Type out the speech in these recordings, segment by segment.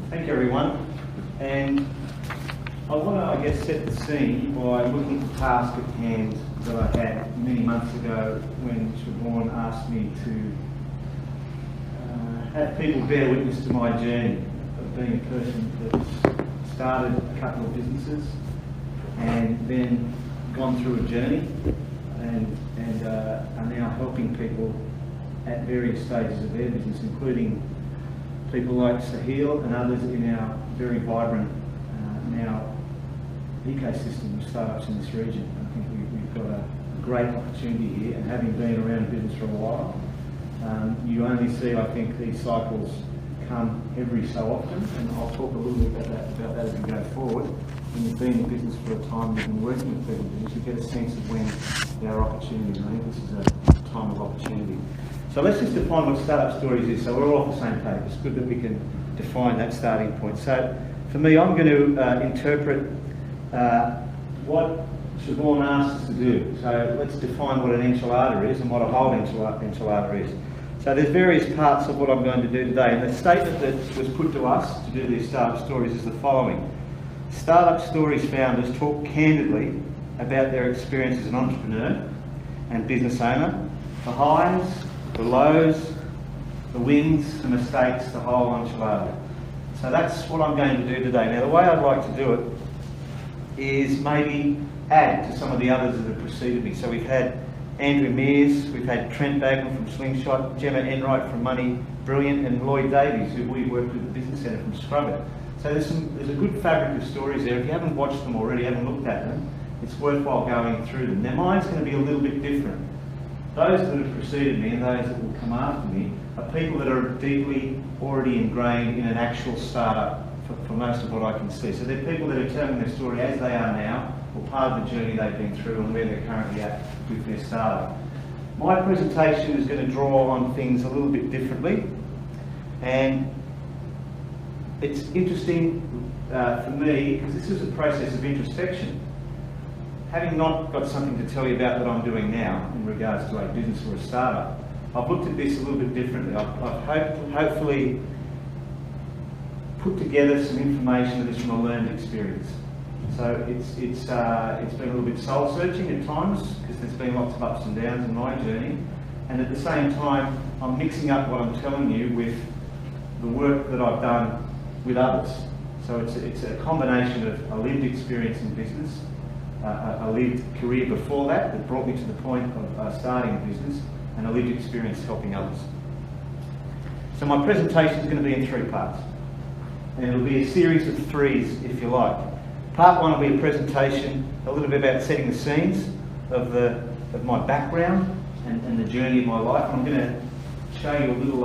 Thank you, everyone. And I want to, I guess, set the scene by looking at the task at hand that I had many months ago when Siobhan asked me to have people bear witness to my journey of being a person that's started a couple of businesses and then gone through a journey and are now helping people at various stages of their business, including people like Sahil and others in our very vibrant now ecosystem of startups in this region. I think we've got a great opportunity here, and having been around a business for a while, you only see, I think, these cycles come every so often, and I'll talk a little bit about that as we go forward. When you've been in business for a time, you've been working with people, you get a sense of when there are opportunities, and I think this is a time of opportunity. So let's just define what Startup Stories is, so we're all off the same page. It's good that we can define that starting point. So for me, I'm going to interpret what Siobhan asked us to do. So let's define what an enchilada is and what a whole enchilada is. So there's various parts of what I'm going to do today, and the statement that was put to us to do these Startup Stories is the following. Startup Stories founders talk candidly about their experience as an entrepreneur and business owner, the highs, the lows, the wins, the mistakes, the whole enchilada. So that's what I'm going to do today. Now the way I'd like to do it is maybe add to some of the others that have preceded me. So we've had Andrew Mears, we've had Trent Bagman from Slingshot, Gemma Enright from Money Brilliant, and Lloyd Davies, who we worked with at the Business Centre from Scrubber. So there's a good fabric of stories there. If you haven't watched them already, haven't looked at them, it's worthwhile going through them. Now mine's going to be a little bit different. Those that have preceded me and those that will come after me are people that are deeply already ingrained in an actual startup for most of what I can see. So they're people that are telling their story as they are now, or part of the journey they've been through and where they're currently at with their startup. My presentation is going to draw on things a little bit differently, and it's interesting for me because this is a process of introspection. Having not got something to tell you about that I'm doing now in regards to a business or a startup, I've looked at this a little bit differently. I've hopefully put together some information that is from a learned experience. So it's been a little bit soul searching at times because there's been lots of ups and downs in my journey, and at the same time I'm mixing up what I'm telling you with the work that I've done with others. So it's a combination of a lived experience in business, a lived career before that brought me to the point of starting a business, and a lived experience helping others. So my presentation is going to be in three parts, and it'll be a series of threes if you like. Part one will be a presentation a little bit about setting the scenes of my background and the journey of my life. I'm going to show you a little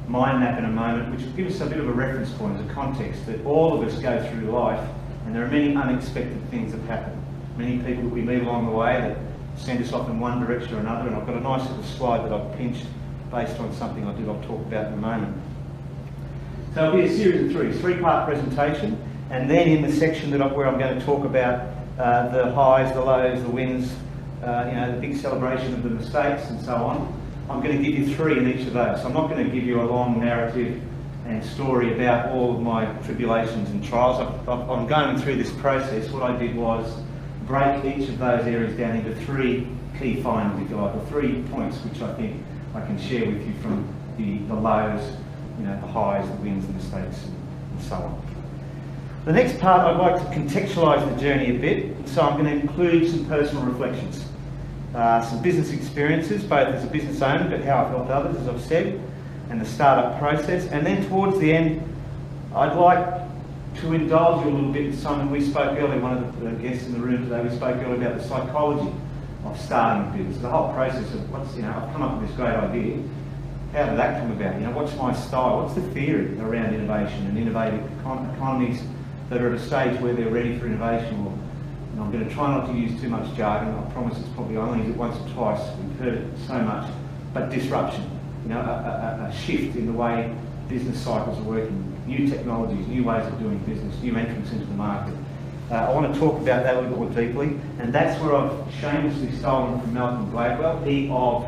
mind map in a moment, which will give us a bit of a reference point as a context that all of us go through life, and there are many unexpected things that happen. Many people that we meet along the way that send us off in one direction or another, and I've got a nice little slide that I've pinched based on something I did I'll talk about in a moment. So it'll be a series of threes, three-part presentation, and then in the section where I'm going to talk about the highs, the lows, the wins, the big celebration of the mistakes and so on, I'm going to give you three in each of those. So I'm not going to give you a long narrative and story about all of my tribulations and trials. I'm going through this process. What I did was break each of those areas down into three key findings, if you like, or 3 points which I think I can share with you from the lows, the highs, the wins, the mistakes, and so on. The next part, I'd like to contextualise the journey a bit, so I'm going to include some personal reflections, some business experiences, both as a business owner, but how I've helped others, as I've said, and the startup process. And then towards the end, I'd like to indulge you a little bit in something we spoke earlier, one of the guests in the room today, we spoke earlier about the psychology of starting a business, the whole process of I've come up with this great idea. How did that come about? What's my style? What's the theory around innovation and innovative economies that are at a stage where they're ready for innovation? And I'm going to try not to use too much jargon. I promise it's probably I only use it once or twice. We've heard it so much. But disruption, a shift in the way business cycles are working, new technologies, new ways of doing business, new entrants into the market. I want to talk about that a little bit more deeply, and that's where I've shamelessly stolen from Malcolm Gladwell, he of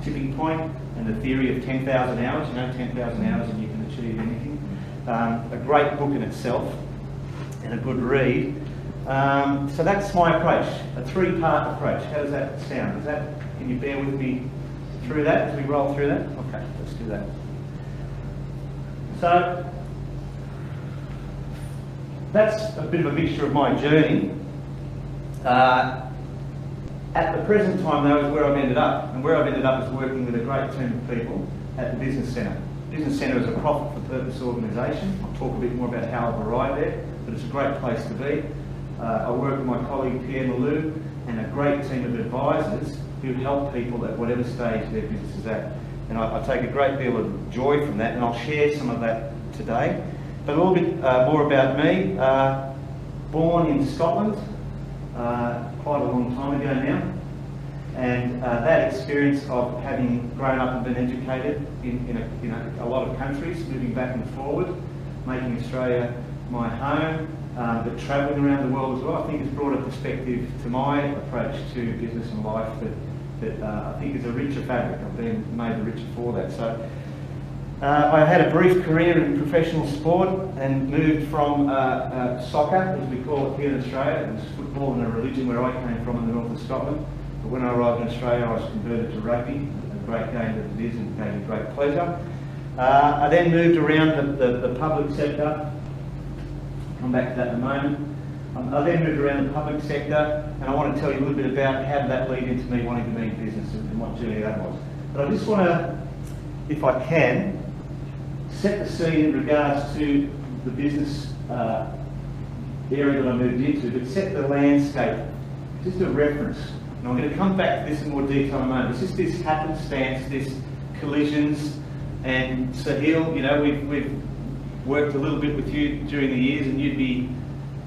Tipping Point and the theory of 10,000 hours. 10,000 hours and you can achieve anything. a great book in itself and a good read. So that's my approach, a three-part approach. How does that sound? Can you bear with me through that as we roll through that? Okay, let's do that. So that's a bit of a mixture of my journey. At the present time, though, is where I've ended up. And where I've ended up is working with a great team of people at the Business Centre. Business Centre is a profit-for-purpose organisation. I'll talk a bit more about how I've arrived there, but it's a great place to be. I work with my colleague Pierre Malou and a great team of advisors who help people at whatever stage their business is at. And I take a great deal of joy from that, and I'll share some of that today. But a little bit more about me. Born in Scotland, quite a long time ago now. And that experience of having grown up and been educated in a lot of countries, moving back and forward, making Australia my home, but travelling around the world as well, I think has brought a perspective to my approach to business and life that I think is a richer fabric. I've been made richer for that. So I had a brief career in professional sport and moved from soccer, as we call it here in Australia. It was football and a religion where I came from in the north of Scotland. But when I arrived in Australia, I was converted to rugby, a great game that it is and gave me great pleasure. I then moved around the public sector. I'll come back to that in a moment. I then moved around the public sector, and I want to tell you a little bit about how did that lead into me wanting to be in business and what journey that was. But I just want to, if I can, set the scene in regards to the business area that I moved into, but set the landscape, just a reference. And I'm going to come back to this in more detail in a moment. It's just this happenstance, this collisions, and Sahil, you know, we've worked a little bit with you during the years, and you'd be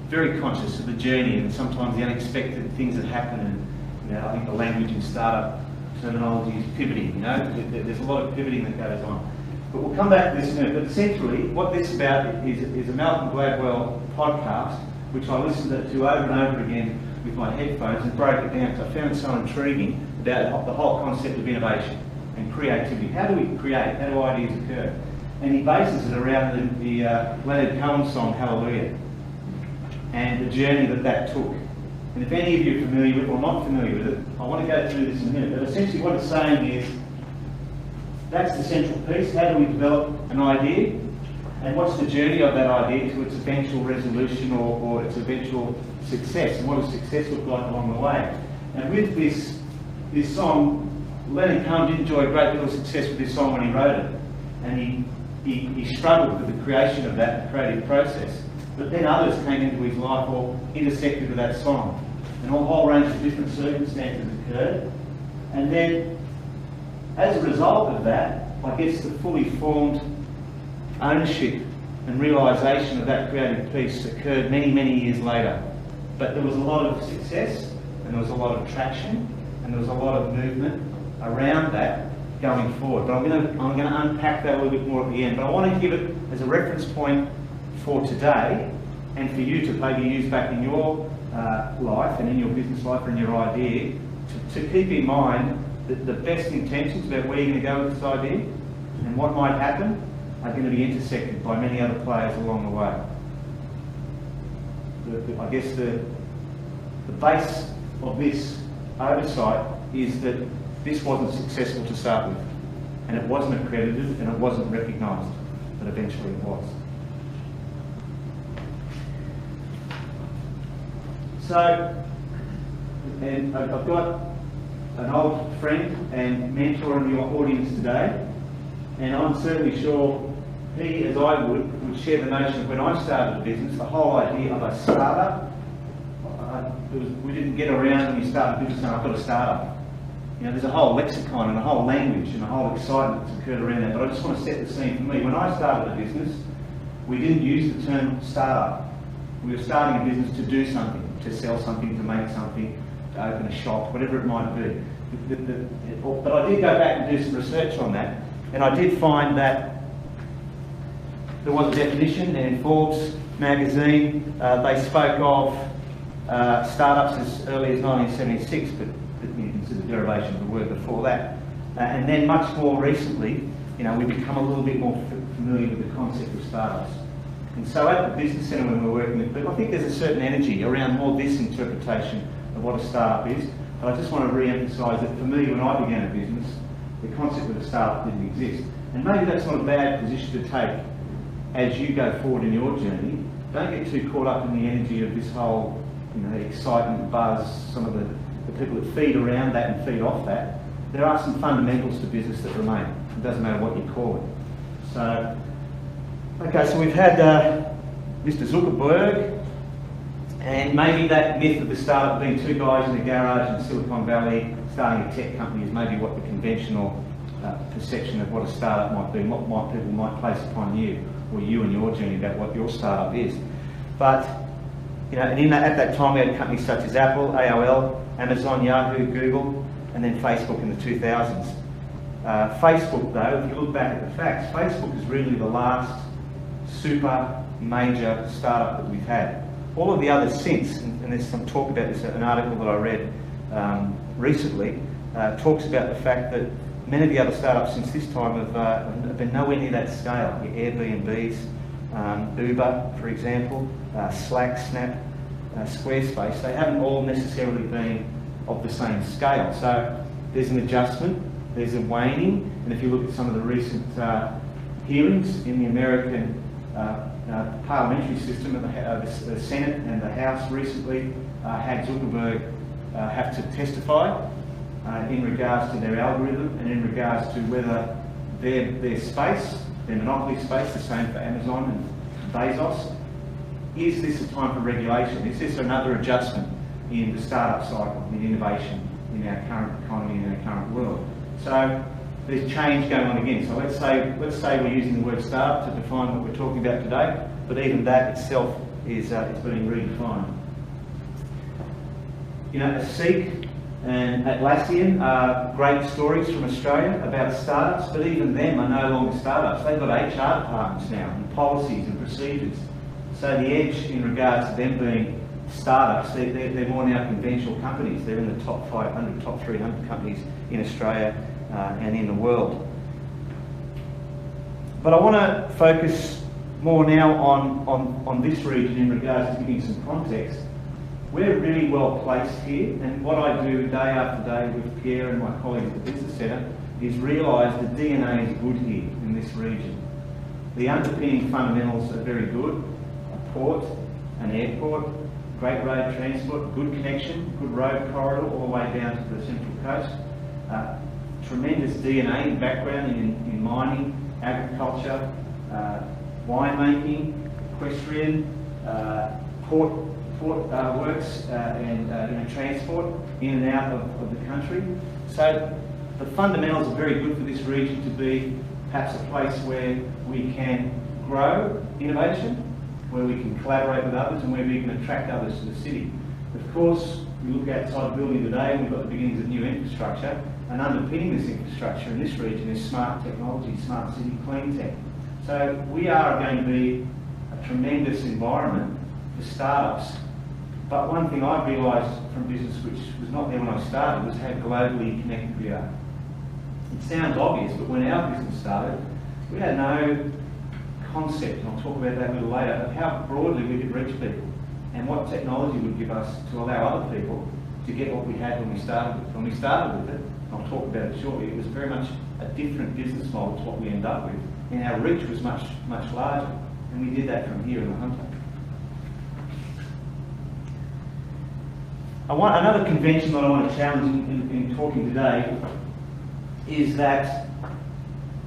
very conscious of the journey and sometimes the unexpected things that happen. And you know, I think the language in startup terminology is pivoting. You know, there's a lot of pivoting that goes on. But we'll come back to this in a minute. But essentially, what this is about is a Malcolm Gladwell podcast, which I listened to over and over again with my headphones and broke it down because I found it so intriguing about the whole concept of innovation and creativity. How do we create? How do ideas occur? And he bases it around the Leonard Cohen song Hallelujah and the journey that took. And if any of you are familiar with or not familiar with it, I want to go through this in a minute. But essentially what it's saying is that's the central piece. How do we develop an idea? And what's the journey of that idea to its eventual resolution or its eventual success? And what does success look like along the way? And with this song, Leonard Cohen did enjoy a great deal of success with this song when he wrote it. And he struggled with the creation of that creative process. But then others came into his life or intersected with that song. And a whole range of different circumstances occurred. And then, as a result of that, I guess the fully formed ownership and realisation of that creative piece occurred many, many years later. But there was a lot of success, and there was a lot of traction, and there was a lot of movement around that going forward. But I'm going to unpack that a little bit more at the end. But I want to give it as a reference point for today, and for you to maybe use back in your life and in your business life and your idea, to keep in mind that the best intentions about where you're going to go with this idea and what might happen are going to be intersected by many other players along the way. I guess the base of this oversight is that this wasn't successful to start with, and it wasn't accredited and it wasn't recognised, but eventually it was. So, and I've got an old friend and mentor in the audience today, and I'm certainly sure he, as I would share the notion of when I started a business, the whole idea of a startup, we didn't get around when you start a business and I've got a startup. You know, there's a whole lexicon and a whole language and a whole excitement that's occurred around that, but I just want to set the scene for me. When I started a business, we didn't use the term startup. We were starting a business to do something, to sell something, to make something, to open a shop, whatever it might be. But I did go back and do some research on that, and I did find that there was a definition, and in Forbes magazine they spoke of startups as early as 1976, but you consider the derivation of the word before that. And then much more recently, you know, we've become a little bit more familiar with the concept of startups. And so at the business centre when we're working with people, I think there's a certain energy around more this interpretation of what a startup is. But I just want to re-emphasise that for me, when I began a business, the concept of a startup didn't exist. And maybe that's not a bad position to take as you go forward in your journey. Don't get too caught up in the energy of this whole, excitement, buzz, some of the people that feed around that and feed off that. There are some fundamentals to business that remain. It doesn't matter what you call it. So, okay, so we've had Mr. Zuckerberg, and maybe that myth of the startup being two guys in a garage in Silicon Valley starting a tech company is maybe what the conventional perception of what a startup might be, and what people might place upon you, or you and your journey about what your startup is. But, and at that time we had companies such as Apple, AOL, Amazon, Yahoo, Google, and then Facebook in the 2000s. Facebook though, if you look back at the facts, Facebook is really the last super major startup that we've had. All of the others since, and there's some talk about this, an article that I read recently, talks about the fact that many of the other startups since this time have been nowhere near that scale. Your Airbnbs, Uber, for example, Slack, Snap, Squarespace, they haven't all necessarily been of the same scale. So there's an adjustment, there's a waning, and if you look at some of the recent hearings in the American parliamentary system, the Senate and the House recently had Zuckerberg have to testify in regards to their algorithm and in regards to whether their space, their monopoly space, the same for Amazon and Bezos, is this a time for regulation? Is this another adjustment in the startup cycle, in innovation, in our current economy, in our current world? So there's change going on again. So let's say we're using the word startup to define what we're talking about today, but even that itself is being redefined. A Seek and Atlassian are great stories from Australia about startups, but even them are no longer startups. They've got HR departments now, and policies and procedures. So the edge in regards to them being startups, they're more now conventional companies. They're in the top 500, top 300 companies in Australia and in the world. But I want to focus more now on this region in regards to giving some context. We're really well placed here, and what I do day after day with Pierre and my colleagues at the Business Centre is realise the DNA is good here in this region. The underpinning fundamentals are very good. A port, an airport, great road transport, good connection, good road corridor all the way down to the Central Coast. Tremendous DNA and background in mining, agriculture, winemaking, equestrian, port works and transport in and out of the country. So the fundamentals are very good for this region to be perhaps a place where we can grow innovation, where we can collaborate with others, and where we can attract others to the city. Of course, we look outside the building today and we've got the beginnings of new infrastructure, and underpinning this infrastructure in this region is smart technology, smart city, clean tech. So we are going to be a tremendous environment for startups. But one thing I realised from business, which was not there when I started, was how globally connected we are. It sounds obvious, but when our business started, we had no concept, and I'll talk about that a little later, of how broadly we could reach people and what technology would give us to allow other people to get what we had when we started with. When we started with it, and I'll talk about it shortly, it was very much a different business model to what we ended up with, and our reach was much, much larger, and we did that from here in the Hunter. Another convention that I want to challenge in talking today is that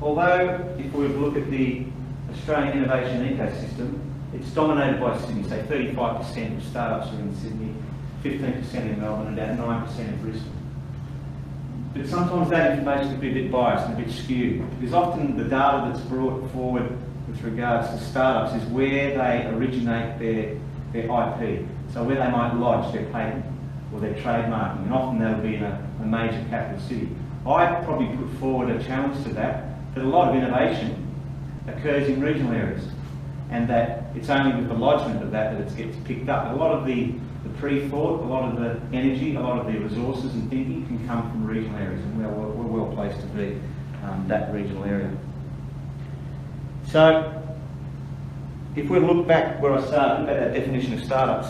although if we look at the Australian innovation ecosystem, it's dominated by Sydney, say 35% of startups are in Sydney, 15% in Melbourne, and about 9% in Brisbane. But sometimes that information can be a bit biased and a bit skewed, because often the data that's brought forward with regards to startups is where they originate their IP, so where they might lodge their patent or their trademarking, and often that'll be in a major capital city. I probably put forward a challenge to that a lot of innovation occurs in regional areas, and that it's only with the lodgement of that it gets picked up. A lot of the pre-thought, a lot of the energy, a lot of the resources and thinking can come from regional areas, and we're well placed to be that regional area. So if we look back where I started, look at that definition of startups,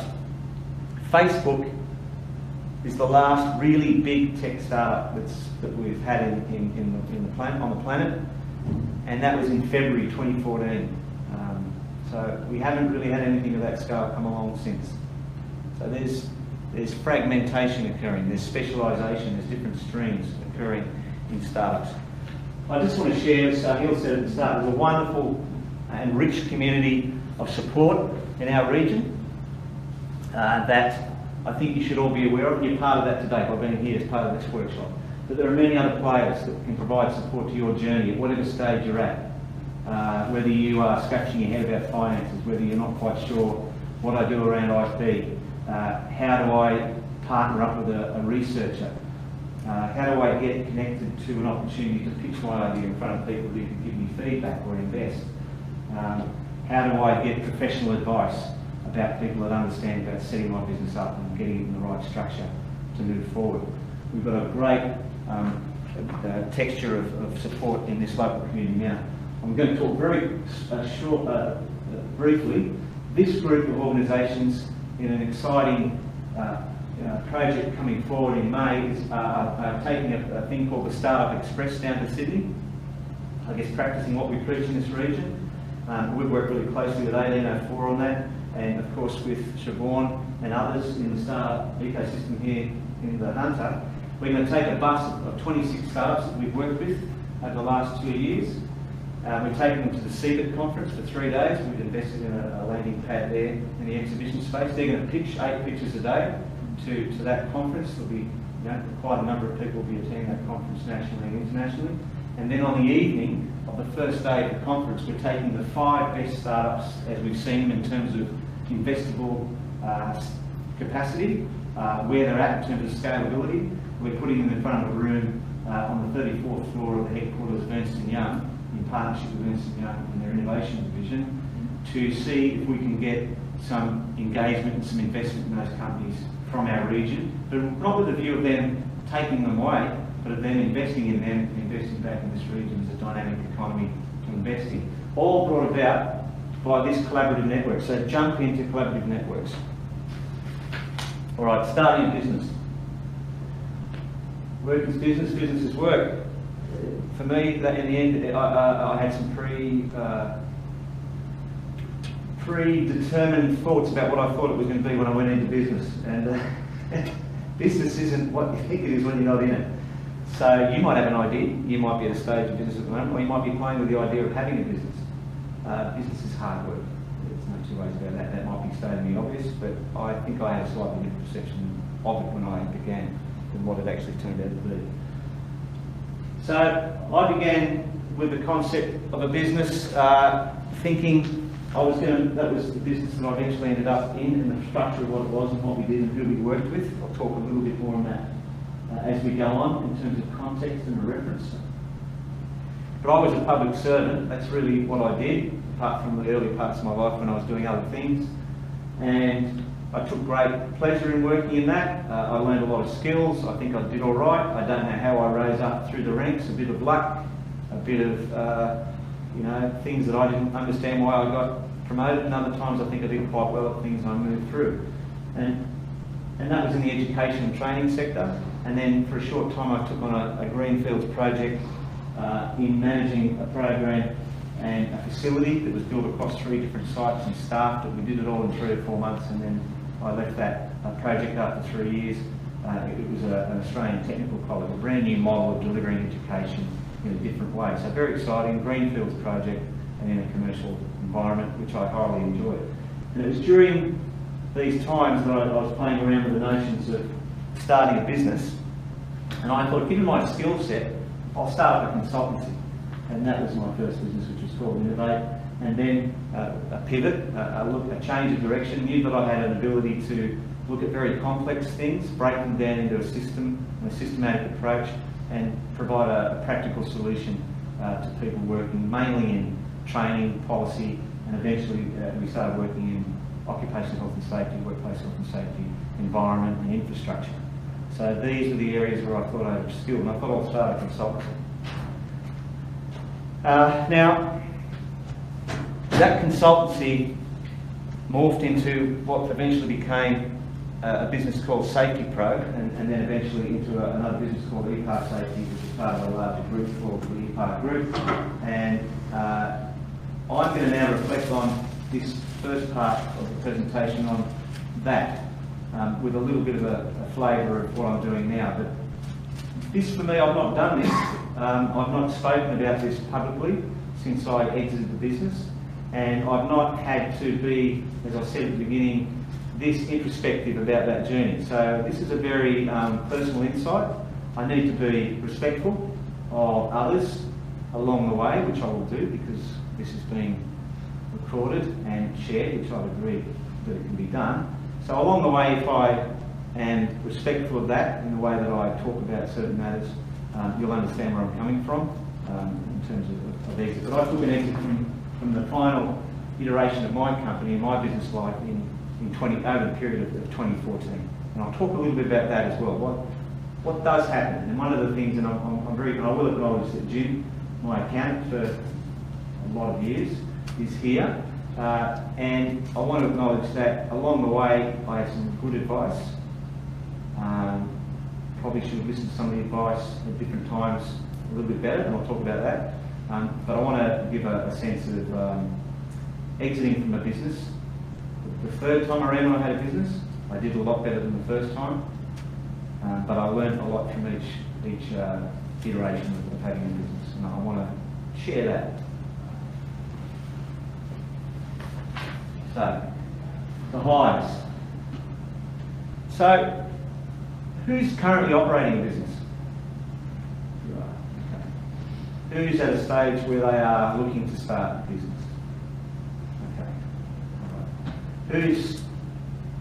Facebook is the last really big tech startup that we've had on the planet, and that was in February 2014. So we haven't really had anything of that scale come along since. So there's fragmentation occurring, there's specialisation, there's different streams occurring in startups. I just want to share, as Hill said at the start, there's a wonderful and rich community of support in our region that I think you should all be aware of, and you're part of that today by being here as part of this workshop. But there are many other players that can provide support to your journey at whatever stage you're at. Whether you are scratching your head about finances, whether you're not quite sure what I do around IP, how do I partner up with a researcher, how do I get connected to an opportunity to pitch my idea in front of people who can give me feedback or invest, how do I get professional advice about people that understand about setting my business up and getting it in the right structure to move forward. We've got a great texture of support in this local community now. I'm going to talk very briefly. This group of organisations in an exciting project coming forward in May is taking a thing called the Startup Express down to Sydney. I guess practising what we preach in this region. We've worked really closely with 1804 on that, and of course with Siobhan and others in the startup ecosystem here in the Hunter. We're going to take a bus of 26 startups that we've worked with over the last 2 years. We're taking them to the Safetee conference for 3 days. We've invested in a landing pad there in the exhibition space. They're going to pitch 8 pitches a day to that conference. There'll be quite a number of people will be attending that conference nationally and internationally. And then on the evening of the first day of the conference, we're taking the 5 best startups as we've seen them in terms of investable capacity, where they're at in terms of scalability. We're putting them in front of a room on the 34th floor of the headquarters of Ernst & Young, in partnership with Ernst & Young and their innovation division, to see if we can get some engagement and some investment in those companies from our region, but not with the view of them taking them away, but of them investing in them and investing back in this region as a dynamic economy to invest in. All brought about by this collaborative network. So jump into collaborative networks. All right, starting a business. Work is business, business is work. For me, in the end, I had some predetermined thoughts about what I thought it was going to be when I went into business. And business isn't what you think it is when you're not in it. So you might have an idea, you might be at a stage of business at the moment, or you might be playing with the idea of having a business. Business is hard work. There's no two ways about that. That might be stating the obvious, but I think I had a slightly different perception of it when I began than what it actually turned out to be. So I began with the concept of a business, thinking that was the business that I eventually ended up in, and the structure of what it was and what we did and who we worked with. I'll talk a little bit more on that as we go on in terms of context and reference. But I was a public servant. That's really what I did, apart from the early parts of my life when I was doing other things. And I took great pleasure in working in that. I learned a lot of skills. I think I did all right. I don't know how I rose up through the ranks. A bit of luck, a bit of things that I didn't understand why I got promoted, and other times I think I did quite well at things I moved through. And that was in the education and training sector. And then for a short time I took on a greenfields project in managing a program and a facility that was built across 3 different sites and staffed it. We did it all in 3 or 4 months, and then I left that project after 3 years. It was an Australian technical college, a brand new model of delivering education in a different way. So very exciting, greenfields project, and in a commercial environment, which I thoroughly enjoyed. And it was during these times that I was playing around with the notions of starting a business, and I thought, given my skill set, I'll start up a consultancy. And that was my first business, which was called Innovate. And then a pivot, a change of direction. Knew that I had an ability to look at very complex things, break them down into a system, a systematic approach, and provide a practical solution to people working mainly in training, policy, and eventually we started working in occupational health and safety, workplace health and safety, environment and infrastructure. So these are the areas where I thought I was skilled, and I thought I'll start a consultancy. Now, That consultancy morphed into what eventually became a business called Safetee Pro, and then eventually into another business called ePart Safety, which is part of a larger group called the ePart Group. And I'm going to now reflect on this first part of the presentation on that, with a little bit of a flavour of what I'm doing now. But this, for me, I've not done this. I've not spoken about this publicly since I exited the business, and I've not had to be, as I said at the beginning, this introspective about that journey. So this is a very personal insight. I need to be respectful of others along the way, which I will do because this is being recorded and shared, which I've agreed that it can be done. So along the way, if I am respectful of that in the way that I talk about certain matters, you'll understand where I'm coming from in terms of exit. But I took an exit from the final iteration of my company and my business life over the period of 2014. And I'll talk a little bit about that as well. What does happen? And one of the things, and I will acknowledge that Jim, my accountant for a lot of years, is here. And I want to acknowledge that along the way I had some good advice. Probably should have listened to some of the advice at different times a little bit better, and I'll talk about that. But I want to give a sense of exiting from a business. The third time around when I had a business, I did a lot better than the first time, but I learned a lot from each iteration of having a business, and I want to share that. So, the highs. So, who's currently operating a business? You are. Okay. Who's at a stage where they are looking to start a business? Okay. All right. Who's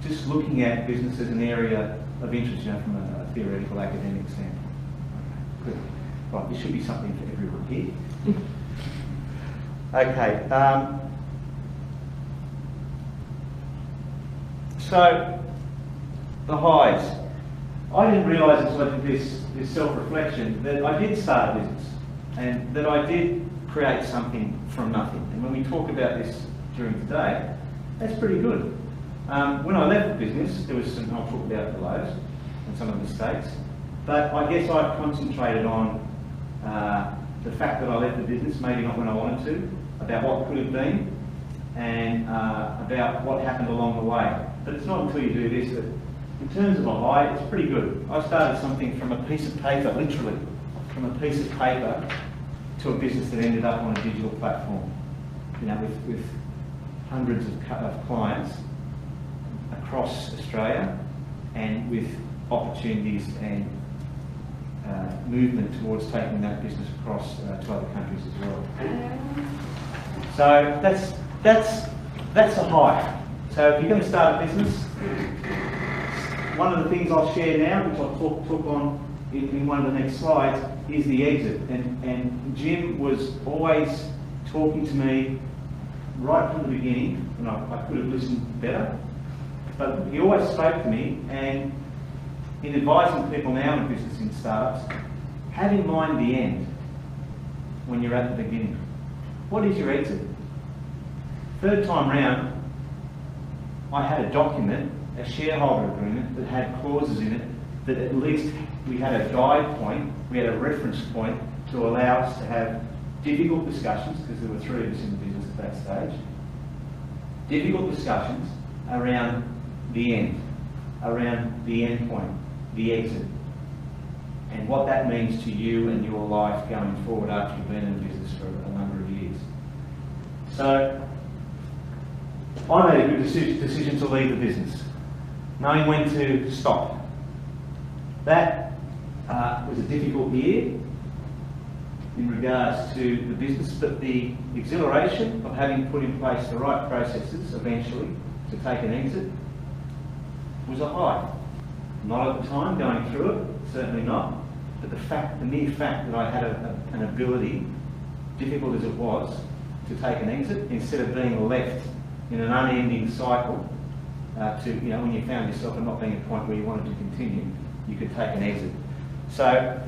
just looking at business as an area of interest, from a theoretical academic standpoint? Okay. Good. Right, this should be something for everyone here. Okay. So, the highs. I didn't realise until I did this self-reflection that I did start a business and that I did create something from nothing. And when we talk about this during today, that's pretty good. When I left the business, there was some, I'll talk about the lows and some of the mistakes, but I guess I concentrated on the fact that I left the business, maybe not when I wanted to, about what could have been, and about what happened along the way. But it's not until you do this that, in terms of a high, it's pretty good. I started something from a piece of paper, literally, from a piece of paper to a business that ended up on a digital platform, with hundreds of clients across Australia, and with opportunities and movement towards taking that business across to other countries as well. So that's a high. So if you're going to start a business, one of the things I'll share now, which I'll talk on in one of the next slides, is the exit. And Jim was always talking to me right from the beginning, and I could have listened better, but he always spoke to me, and in advising people now in business in startups, have in mind the end when you're at the beginning. What is your exit? Third time round, I had a document, a shareholder agreement that had clauses in it that at least we had a guide point, we had a reference point to allow us to have difficult discussions, because there were three of us in the business at that stage, difficult discussions around the end point, the exit, and what that means to you and your life going forward after you've been in the business for a number of years. So, I made a good decision to leave the business, knowing when to stop. That was a difficult year in regards to the business, but the exhilaration of having put in place the right processes eventually to take an exit was a high. Not at the time going through it, certainly not, but the mere fact that I had an ability, difficult as it was, to take an exit instead of being left in an unending cycle when you found yourself at not being at a point where you wanted to continue, you could take an exit. So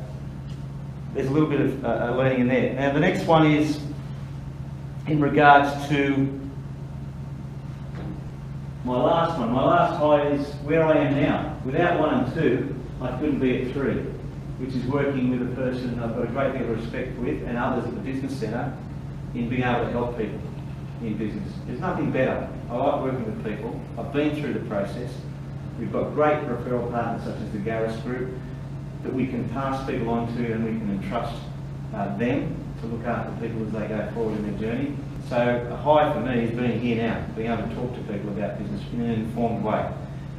there's a little bit of learning in there. Now the next one is in regards to my last high is where I am now. Without 1 and 2, I couldn't be at 3, which is working with a person I've got a great deal of respect with and others at the business centre in being able to help people in business. There's nothing better. I like working with people. I've been through the process. We've got great referral partners such as the Garris Group that we can pass people on to, and we can entrust them to look after people as they go forward in their journey. So a high for me is being here now, being able to talk to people about business in an informed way.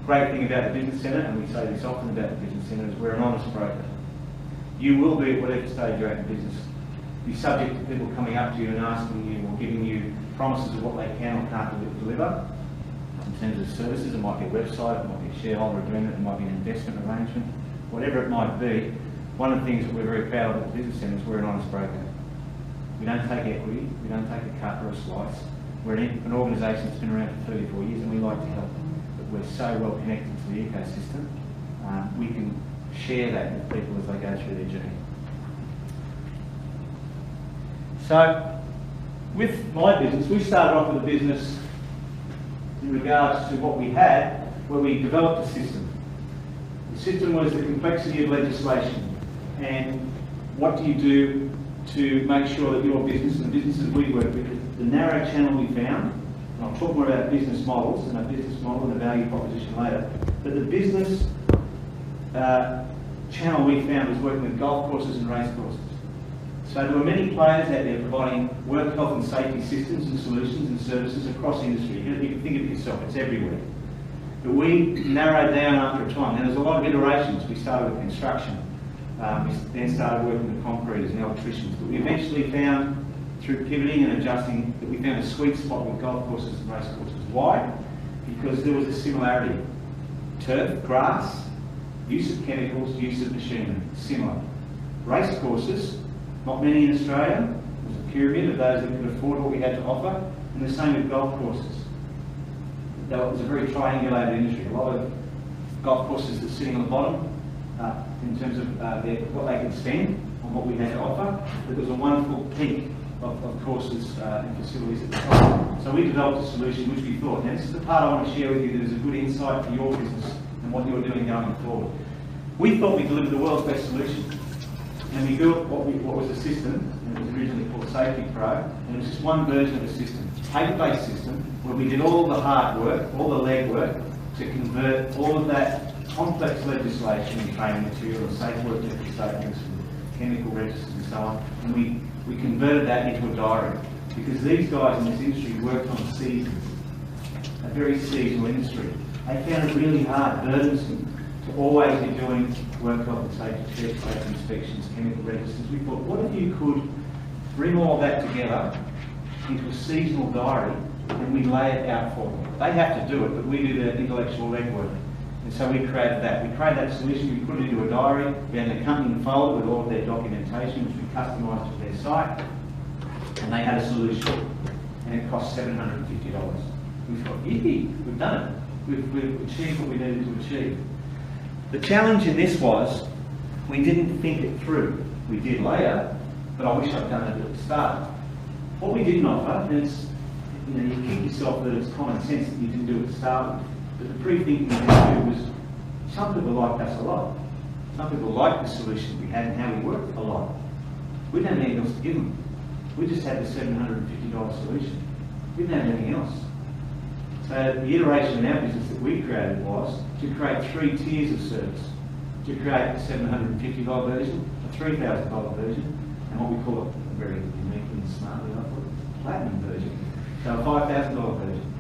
Great thing about the business centre, and we say this often about the business centre, is we're an honest broker. You will be at whatever stage you're at in business. Be subject to people coming up to you and asking you or giving you promises of what they can or can't deliver. In terms of services, it might be a website, it might be a shareholder agreement, it might be an investment arrangement, whatever it might be. One of the things that we're very proud of at the business centre is we're an honest broker. We don't take equity, we don't take a cut or a slice. We're an organisation that's been around for 34 years and we like to help. But we're so well connected to the ecosystem, we can share that with people as they go through their journey. So, with my business, we started off with a business in regards to what we had, where we developed a system. The system was the complexity of legislation and what do you do to make sure that your business and the businesses we work with, the narrow channel we found, and I'll talk more about business models and a business model and a value proposition later, but the business channel we found was working with golf courses and race courses. So there were many players out there providing work health and safety systems and solutions and services across industry. You can think of it yourself, it's everywhere. But we narrowed down after a time. Now there's a lot of iterations. We started with construction. We then started working with concreters and electricians. But we eventually found, through pivoting and adjusting, that we found a sweet spot with golf courses and race courses. Why? Because there was a similarity. Turf, grass, use of chemicals, use of machinery, similar. Race courses, not many in Australia. There was a pyramid of those that could afford what we had to offer, and the same with golf courses. That was a very triangulated industry. A lot of golf courses that sitting on the bottom in terms of what they could spend on what we had to offer. But there was a wonderful peak of courses and facilities at the top. So we developed a solution which we thought, now this is the part I want to share with you that is a good insight for your business and what you're doing going forward. We thought we delivered the world's best solution. And we built what was a system, and it was originally called Safetee Pro, and it was just one version of a system, paper-based system, where we did all the hard work, all the leg work, to convert all of that complex legislation and training material and safe work statements and chemical registers and so on, and we converted that into a diary. Because these guys in this industry worked on seasons, a very seasonal industry. They found it really hard, burdensome, to always be doing work health and safety checks, safety inspections, chemical registers. We thought, what if you could bring all that together into a seasonal diary and we lay it out for them? They have to do it, but we do the intellectual legwork. And so we created that. We created that solution, we put it into a diary, we had an accompanying folder with all of their documentation, which we customised to their site, and they had a solution. And it cost $750. We thought, yippee, we've done it. We've achieved what we needed to achieve. The challenge in this was, we didn't think it through. We did later, but I wish I'd done it at the start. What we didn't offer, and it's, you kick yourself that it's common sense that you didn't do it at the start, but the pre-thinking we had to do was, some people liked us a lot. Some people liked the solution we had and how we worked a lot. We didn't have anything else to give them. We just had the $750 solution. We didn't have anything else. So the iteration in our business that we created was to create 3 tiers of service. To create a $750 version, a $3,000 version, and what we call a very unique and smartly a platinum version. So a $5,000 version.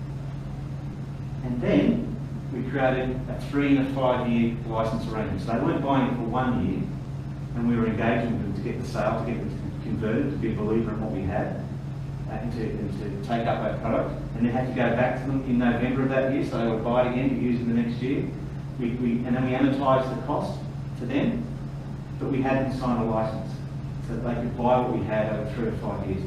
And then we created a 3 and a 5 year license arrangement. So they weren't buying it for 1 year, and we were engaging with them to get the sale, to get them converted, to be a believer in what we had. And to take up that product, and then had to go back to them in November of that year, so they would buy it again to use in the next year. And then we amortised the cost to them, but we hadn't signed a licence, so that they could buy what we had over 3 or 5 years.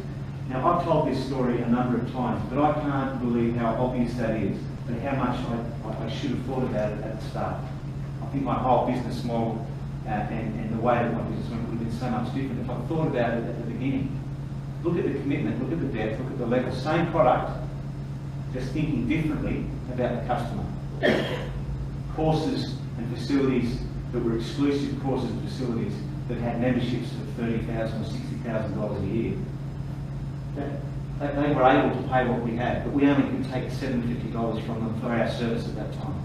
Now I've told this story a number of times, but I can't believe how obvious that is, but how much I should have thought about it at the start. I think my whole business model and the way that my business went would have been so much different if I thought about it at the beginning. look at the commitment, look at the depth, look at the level. Same product, just thinking differently about the customer. Courses and facilities that were exclusive courses and facilities that had memberships for $30,000 or $60,000 a year. They were able to pay what we had, but we only could take $750 from them for our service at that time.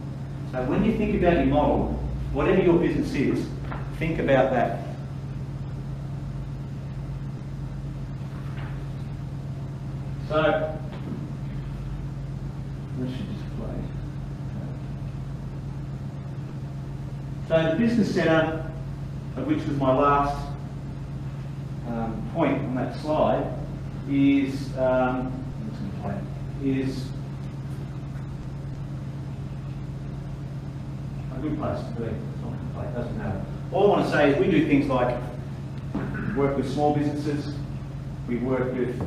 So when you think about your model, whatever your business is, think about that. So, this should just play. So the business setup, which was my last point on that slide, is a good place to be. It's not complete, it doesn't matter. All I want to say is we do things like work with small businesses. We work with,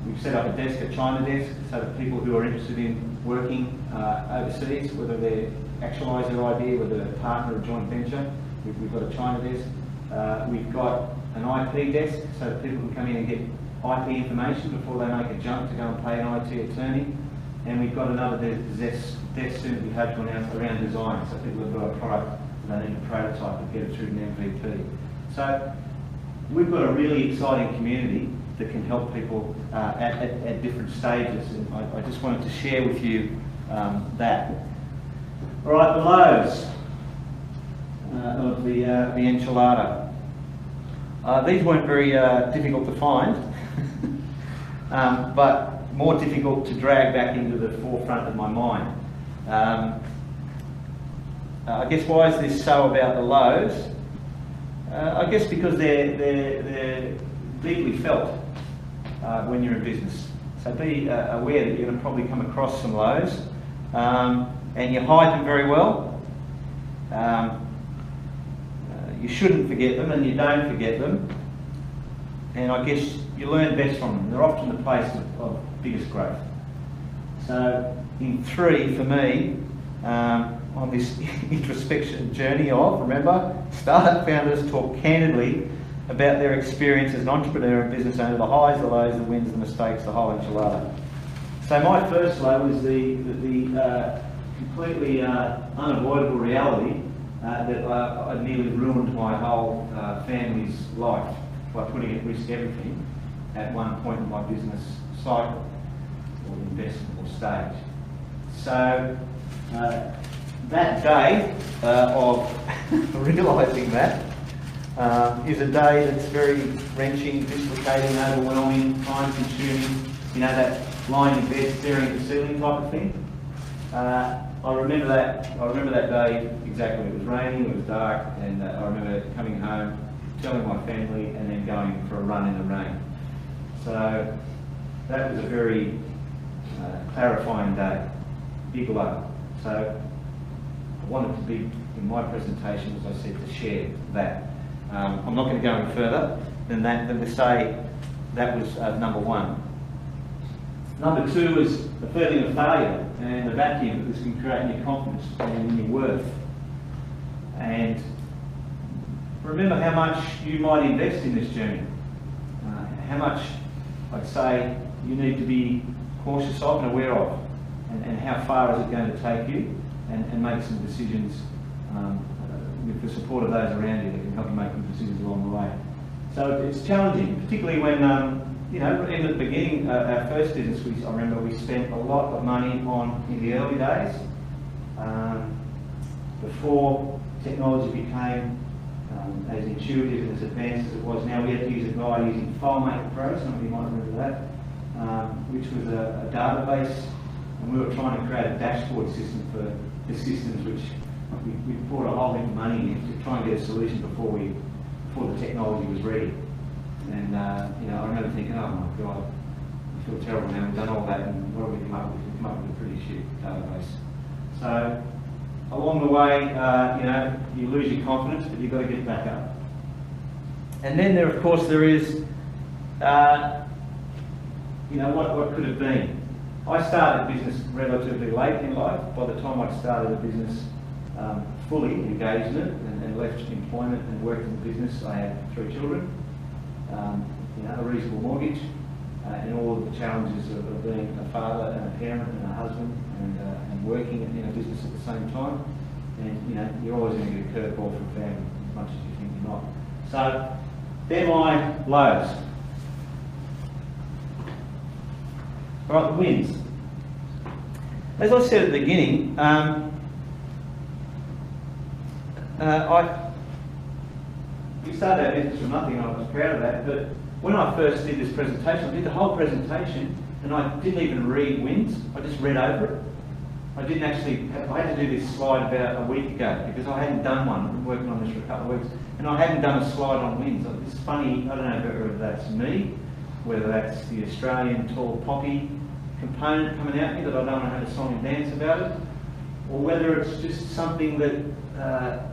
we've set up a desk, a China desk, so that people who are interested in working overseas, whether they actualise their idea, whether they're a partner or a joint venture, we've got a China desk. We've got an IP desk, so that people can come in and get IP information before they make a jump to go and pay an IT attorney. And we've got another desk soon to be had around design, so people have got a product and they need a prototype to get it through an MVP. So we've got a really exciting community that can help people at different stages, and I just wanted to share with you that. All right, the lows of the enchilada. These weren't very difficult to find, but more difficult to drag back into the forefront of my mind. I guess why is this so about the lows? I guess because they're deeply felt when you're in business. So be aware that you're going to probably come across some lows, and you hide them very well. You shouldn't forget them, and you don't forget them. And I guess you learn best from them. They're often the place of biggest growth. So in 3, for me, on this introspection journey of, remember, startup founders talk candidly about their experience as an entrepreneur and business owner, the highs, the lows, the wins, the mistakes, the whole enchilada. So my first low was the completely unavoidable reality that I nearly ruined my whole family's life by putting at risk everything at one point in my business cycle or investment or stage. So that day of realising that is a day that's very wrenching, dislocating, overwhelming, time-consuming. You know, that lying in bed staring at the ceiling type of thing. I remember that day exactly. It was raining, it was dark, and I remember coming home, telling my family, and then going for a run in the rain. So that was a very clarifying day, big low. So I wanted to be, in my presentation, as I said, to share that. I'm not going to go any further than to say that was number 1. Number 2 is the feeling of failure and the vacuum that this can create in your confidence and in your worth. And remember how much you might invest in this journey. How much, I'd say, you need to be cautious of and aware of. And how far is it going to take you, and make some decisions with the support of those around you that can help you make some decisions along the way. So it's challenging, particularly when, you know, in the beginning, our first business, I remember we spent a lot of money on, in the early days, before technology became as intuitive and as advanced as it was now. We had to use a guy using FileMaker Pro, some of you might remember that, which was a database, and we were trying to create a dashboard system for the systems which we poured a whole heap of money in to try and get a solution before the technology was ready. And you know, I remember thinking, oh my God, I feel terrible now. We've done all that, and what have we come up with? We've come up with a pretty shit database. So along the way, you know, you lose your confidence, but you've got to get back up. And then there, of course, there is, you know, what could have been. I started business relatively late in life. By the time I started a business fully engaged in it and left employment and worked in business, I had 3 children. a reasonable mortgage, and all of the challenges of being a father and a parent and a husband and working in a business at the same time. And you're always going to get a curveball from family as much as you think you're not. So they're my lows. All right, the wins. As I said at the beginning, we started our business from nothing, and I was proud of that, but when I first did this presentation, I did the whole presentation and I didn't even read wins, I just read over it. I didn't actually, I had to do this slide about a week ago because I hadn't done one. I've been working on this for a couple of weeks and I hadn't done a slide on wins. It's funny, I don't know whether that's me, whether that's the Australian tall poppy component coming out here that I don't know how to song and dance about it, or whether it's just something that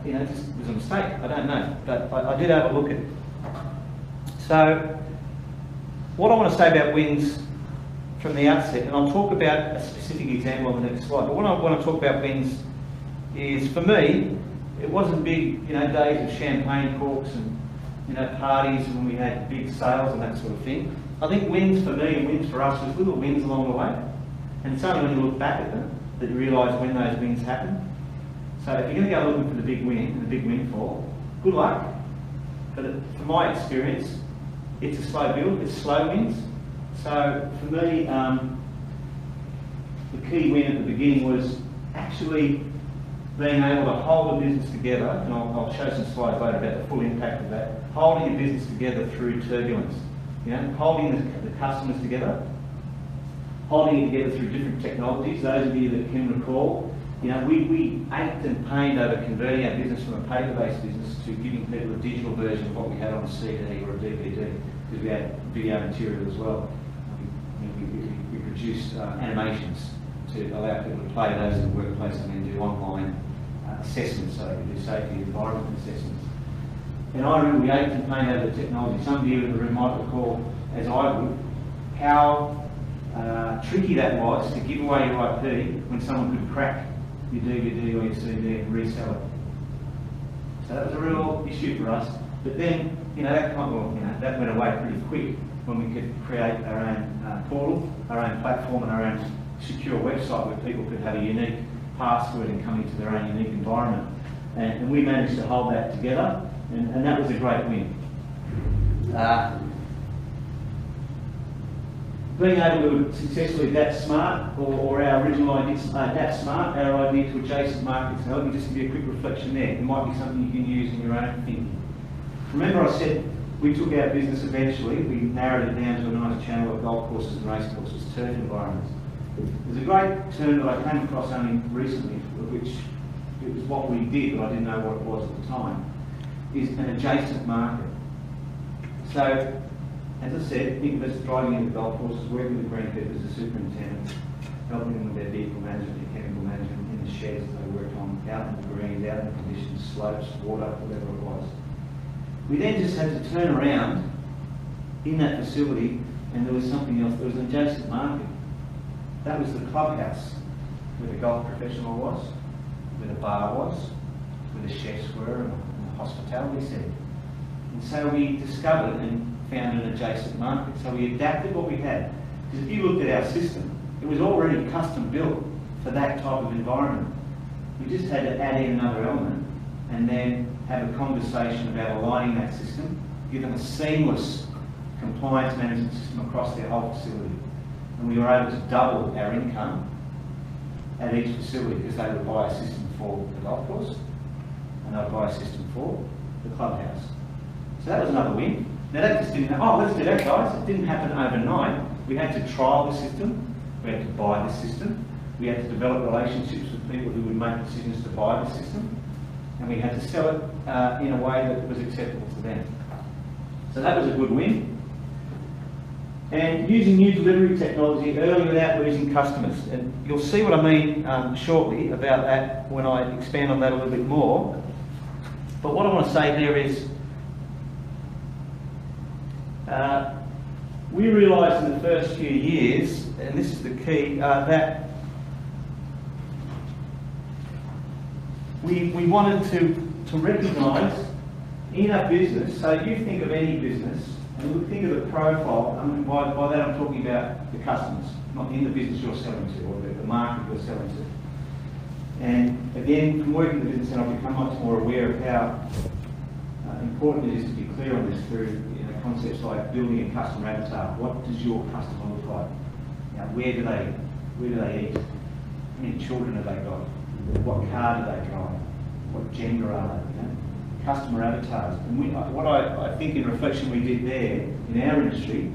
just was a mistake. I don't know, but I did have a look at it. So, what I want to say about wins from the outset, and I'll talk about a specific example on the next slide, but what I want to talk about wins is, for me, it wasn't big, days of champagne corks and, parties when we had big sales and that sort of thing. I think wins for me and wins for us was little wins along the way. And it's only when you look back at them that you realise when those wins happen. So if you're going to go looking for the big win and the big windfall, good luck. But from my experience, it's a slow build, it's slow wins. So for me, the key win at the beginning was actually being able to hold a business together, and I'll show some slides later about the full impact of that, holding a business together through turbulence. Holding the customers together, holding it together through different technologies. Those of you that can recall, we ached and pained over converting our business from a paper-based business to giving people a digital version of what we had on a CD or a DVD, because we had video material as well. We produced animations to allow people to play those in the workplace and then do online assessments, so they could do safety environment assessments. And I remember we ached and pained over the technology. Some of you in the room might recall, as I would, how tricky that was to give away your IP when someone could crack your DVD or your CD and resell it. So that was a real issue for us. But then, that went away pretty quick when we could create our own portal, our own platform, and our own secure website where people could have a unique password and come into their own unique environment. And we managed to hold that together, and that was a great win. Being able to successfully adapt smart, or our original idea, adapt smart, our idea to adjacent markets. Now let me just give you a quick reflection there. It might be something you can use in your own thinking. Remember I said we took our business eventually, we narrowed it down to a nice channel of golf courses and race courses, turf environments. There's a great term that I came across only recently, which it was what we did, but I didn't know what it was at the time, is an adjacent market. So, as I said, think of us driving into golf courses, working with green people as a superintendent, helping them with their vehicle management, their chemical management in the sheds that they worked on, out in the greens, out in the conditions, slopes, water, whatever it was. We then just had to turn around in that facility and there was something else. There was an adjacent market. That was the clubhouse where the golf professional was, where the bar was, where the chefs were, and the hospitality centre. And so we discovered and found an adjacent market. So we adapted what we had. Because if you looked at our system, it was already custom built for that type of environment. We just had to add in another element and then have a conversation about aligning that system, give them a seamless compliance management system across their whole facility. And we were able to double our income at each facility because they would buy a system for the golf course and they would buy a system for the clubhouse. So that was another win. Now that just didn't happen, oh let's do that guys, it didn't happen overnight. We had to trial the system, we had to buy the system, we had to develop relationships with people who would make decisions to buy the system, and we had to sell it in a way that was acceptable to them. So that was a good win. And using new delivery technology early without losing customers. And you'll see what I mean shortly about that when I expand on that a little bit more. But what I want to say here is, we realised in the first few years, and this is the key, that we wanted to recognise in a business, so you think of any business And look, think of the profile. I mean, by that I'm talking about the customers, not in the business you're selling to or the market you're selling to. And again, from working in the business, I've become much more aware of how important it is to be clear on this through concepts like building a customer avatar. What does your customer look like? Where do they eat? How many children have they got? What car do they drive? What gender are they? Customer avatars. And what I think in reflection we did there in our industry,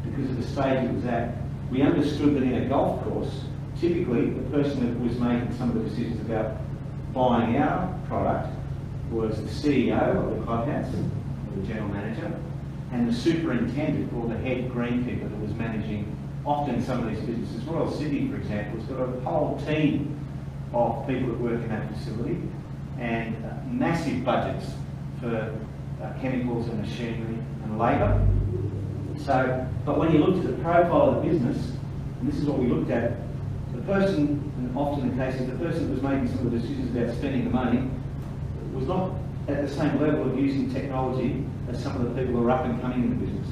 because of the stage it was at, we understood that in a golf course, typically the person that was making some of the decisions about buying our product was the CEO of the clubhouse, or the general manager, and the superintendent or the head greenkeeper that was managing often some of these businesses. Royal Sydney, for example, has got a whole team of people that work in that facility and massive budgets for chemicals and machinery and labour. So, but when you looked at the profile of the business, and this is what we looked at, the person, and often the case is the person that was making some of the decisions about spending the money, was not at the same level of using technology as some of the people who are up and coming in the business.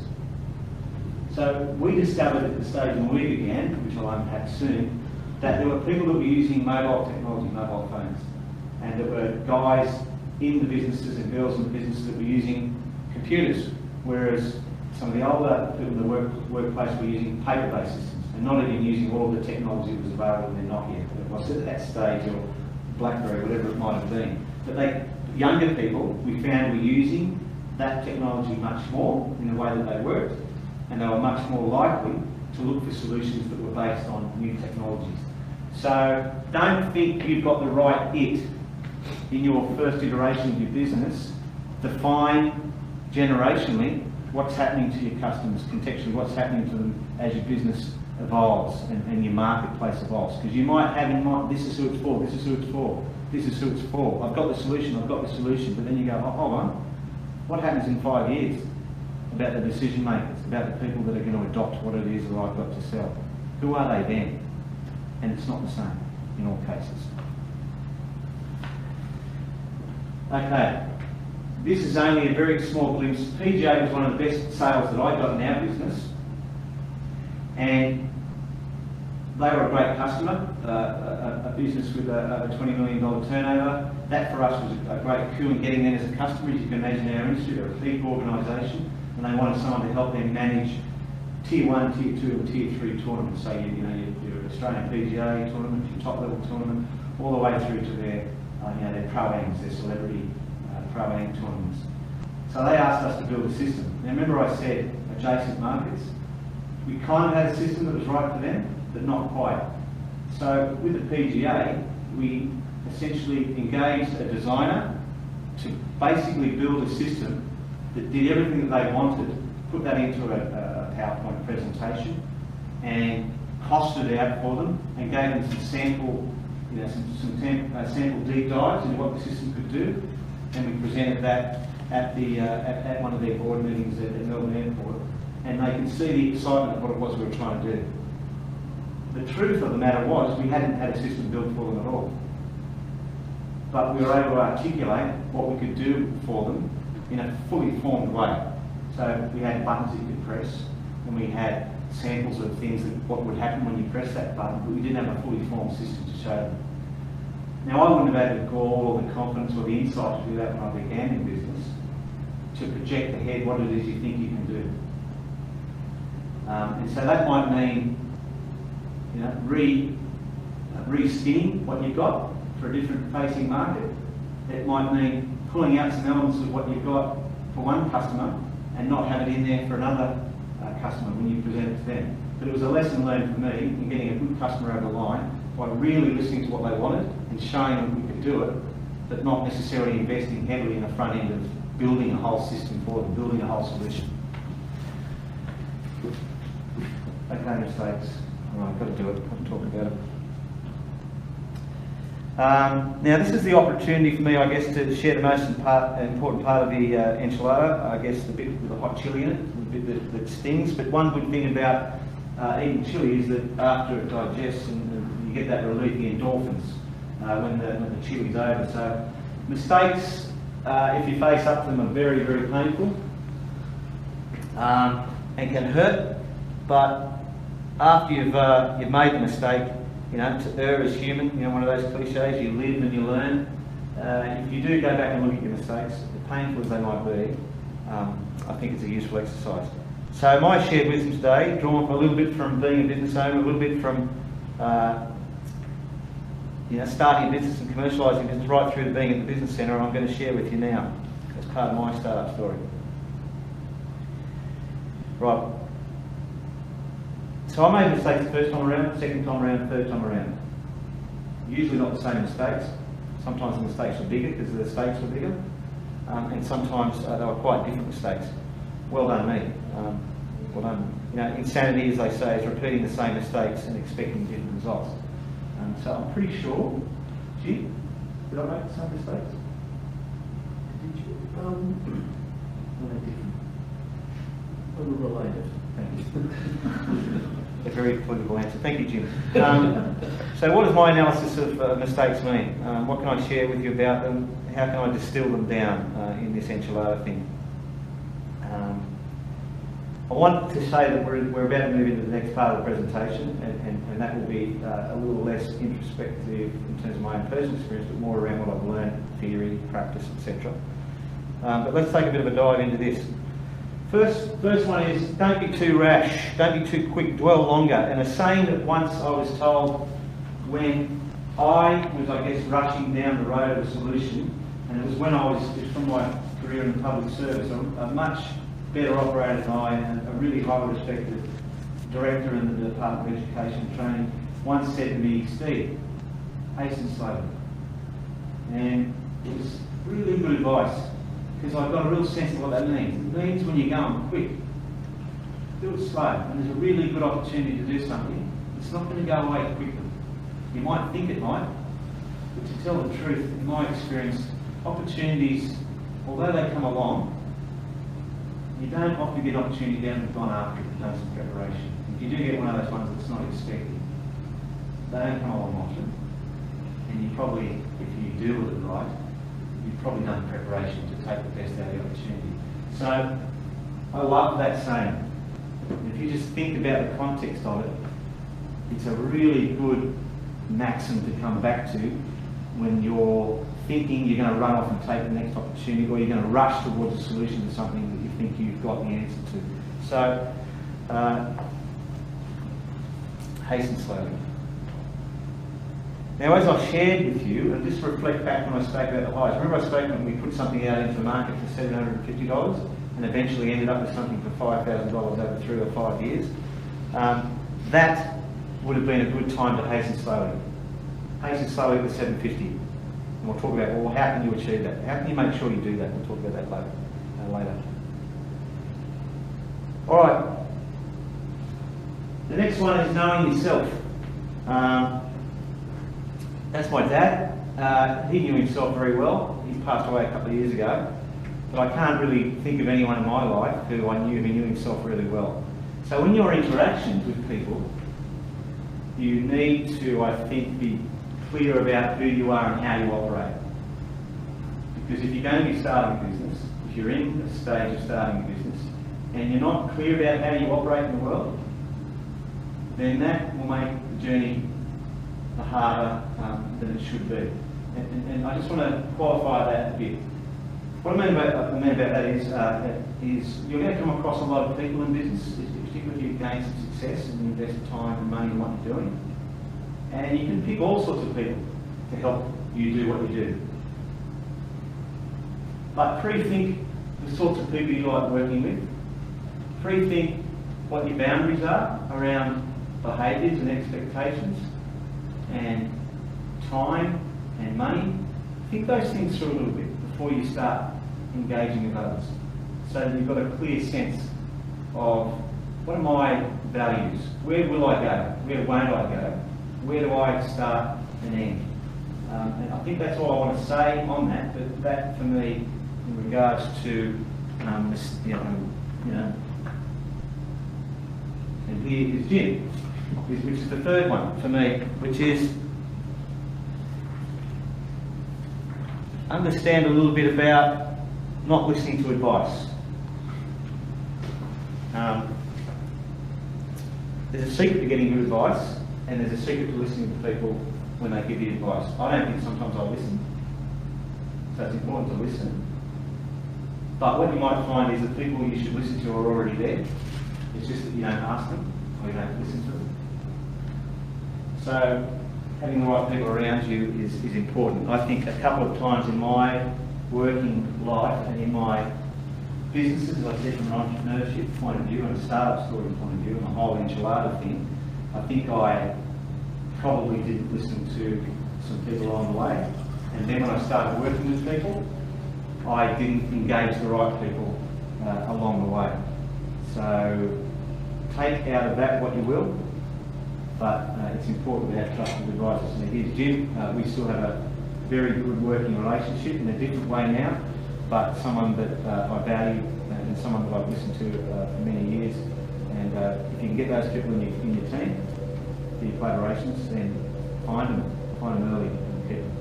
So we discovered at the stage when we began, which I'll unpack soon, that there were people that were using mobile technology, mobile phones, and there were guys in the businesses and girls in the businesses that were using computers, whereas some of the older people in the workplace were using paper-based systems and not even using all of the technology that was available in their Nokia. It was at that stage, or BlackBerry, whatever it might have been. But younger people, we found, were using that technology much more in the way that they worked, and they were much more likely to look for solutions that were based on new technologies. So don't think you've got the right it in your first iteration of your business. Define generationally what's happening to your customers, contextually what's happening to them as your business evolves and your marketplace evolves. Because you might have in mind, this is who it's for, this is who it's for, this is who it's for. I've got the solution, I've got the solution. But then you go, oh, hold on, what happens in 5 years about the decision makers, about the people that are going to adopt what it is that I've got to sell? Who are they then? And it's not the same in all cases. Okay, this is only a very small glimpse. PGA was one of the best sales that I got in our business, and they were a great customer, a business with a $20 million turnover. That for us was a great coup in getting them as a customer. As you can imagine, in our industry, they're a big organisation, and they wanted someone to help them manage Tier 1, Tier 2 and Tier 3 tournaments. So your Australian PGA tournament, your top level tournament, all the way through to their pro-ams, their celebrity pro-am tournaments. So they asked us to build a system. Now remember I said adjacent markets? We kind of had a system that was right for them, but not quite. So with the PGA, we essentially engaged a designer to basically build a system that did everything that they wanted, put that into a PowerPoint presentation and costed it out for them and gave them some sample, sample deep dives into what the system could do, and we presented that at one of their board meetings at Melbourne Airport, and they can see the excitement of what it was we were trying to do. The truth of the matter was we hadn't had a system built for them at all, but we were able to articulate what we could do for them in a fully formed way. So we had buttons that you could press, and we had samples of things that what would happen when you press that button, but we didn't have a fully formed system to show them. Now I wouldn't have had the gall or the confidence or the insight to do that when I began in business, to project ahead what it is you think you can do. And so that might mean re-skinning what you've got for a different facing market. It might mean pulling out some elements of what you've got for one customer and not have it in there for another customer when you present it to them. But it was a lesson learned for me in getting a good customer over the line by really listening to what they wanted and showing them we could do it, but not necessarily investing heavily in the front end of building a whole system for them, building a whole solution. Okay, mistakes. All right, I've got to do it. I've got to talk about it. Now this is the opportunity for me, I guess, to share the most important part of the enchilada. I guess the bit with the hot chili in it, the bit that stings. But one good thing about eating chili is that after it digests and you get that relief, the endorphins, when the chili's over. So mistakes, if you face up to them, are very, very painful. and can hurt. But after you've made the mistake, you know, to err is human. You know, one of those cliches: you live and you learn. If you do go back and look at your mistakes, as painful as they might be, I think it's a useful exercise. So my shared wisdom today, drawn a little bit from being a business owner, a little bit from you know, starting a business and commercialising business, right through to being at the business centre, I'm going to share with you now as part of my startup story. Right. So I made mistakes the first time around, second time around, third time around. Usually not the same mistakes. Sometimes the mistakes were bigger because the stakes were bigger, and sometimes they were quite different mistakes. Well done me. Well done. You know, insanity, as they say, is repeating the same mistakes and expecting different results. So I'm pretty sure, gee, did I make the same mistakes? Did you? Were they different? Or were related? Thank you. A very political answer. Thank you, Jim. So what does my analysis of mistakes mean? What can I share with you about them? How can I distill them down in this enchilada thing? I want to say that we're about to move into the next part of the presentation, and that will be a little less introspective in terms of my own personal experience, but more around what I've learned, theory, practice, etc. But let's take a bit of a dive into this. First one is, don't be too rash, don't be too quick, dwell longer. And a saying that once I was told when I was, I guess, rushing down the road of a solution, and it was when I was, from my career in the public service, a much better operator than I, and a really highly respected director in the Department of Education and Training, once said to me, Steve, hasten slowly. And it was really good advice, because I've got a real sense of what that means. It means when you're going quick, do it slow. When there's a really good opportunity to do something, it's not going to go away quickly. You might think it might, but to tell the truth, in my experience, opportunities, although they come along, you don't often get an opportunity you haven't gone after it and done some preparation. If you do get one of those ones that's not expected, they don't come along often. And you probably, if you do it right, you've probably done preparation to take the best out of the opportunity. So, I love that saying. If you just think about the context of it, it's a really good maxim to come back to when you're thinking you're going to run off and take the next opportunity, or you're going to rush towards a solution to something that you think you've got the answer to. So, hasten slowly. Now, as I've shared with you, and just reflect back when I spoke about the highs. Remember I spoke when we put something out into the market for $750 and eventually ended up with something for $5,000 over 3 or 5 years? That would have been a good time to hasten slowly. Hasten slowly to 750. And we'll talk about, well, how can you achieve that? How can you make sure you do that? We'll talk about that later. All right. The next one is knowing yourself. That's my dad. He knew himself very well. He passed away a couple of years ago. But I can't really think of anyone in my life who I knew who knew himself really well. So in your interactions with people, you need to, I think, be clear about who you are and how you operate. Because if you're going to be starting a business, if you're in a stage of starting a business, and you're not clear about how you operate in the world, then that will make the journey harder than it should be. And I just want to qualify that a bit. What I mean about that is you're going to come across a lot of people in business, particularly if you've gained some success and you invest time and money in what you're doing. And you can pick all sorts of people to help you do what you do. But pre-think the sorts of people you like working with. Pre-think what your boundaries are around behaviours and expectations and time and money. Think those things through a little bit before you start engaging with others, so that you've got a clear sense of what are my values, where will I go, where won't I go, where do I start and end. And I think that's all I want to say on that, but that for me, in regards to, and here is Jim, which is the third one for me, which is understand a little bit about not listening to advice. There's a secret to getting good advice, and there's a secret to listening to people when they give you advice. I don't think sometimes I listen, so it's important to listen. But what you might find is the people you should listen to are already there. It's just that you don't ask them, or you don't listen to them. So having the right people around you is important. I think a couple of times in my working life and in my businesses, as I said, from an entrepreneurship point of view and a startup story point of view and the whole enchilada thing, I think I probably didn't listen to some people along the way. And then when I started working with people, I didn't engage the right people along the way. So take out of that what you will, but it's important to have trusted advisors. And here's Jim. We still have a very good working relationship in a different way now, but someone that I value and someone that I've listened to for many years. And if you can get those people in your team, for your collaborations, then find them early and keep them.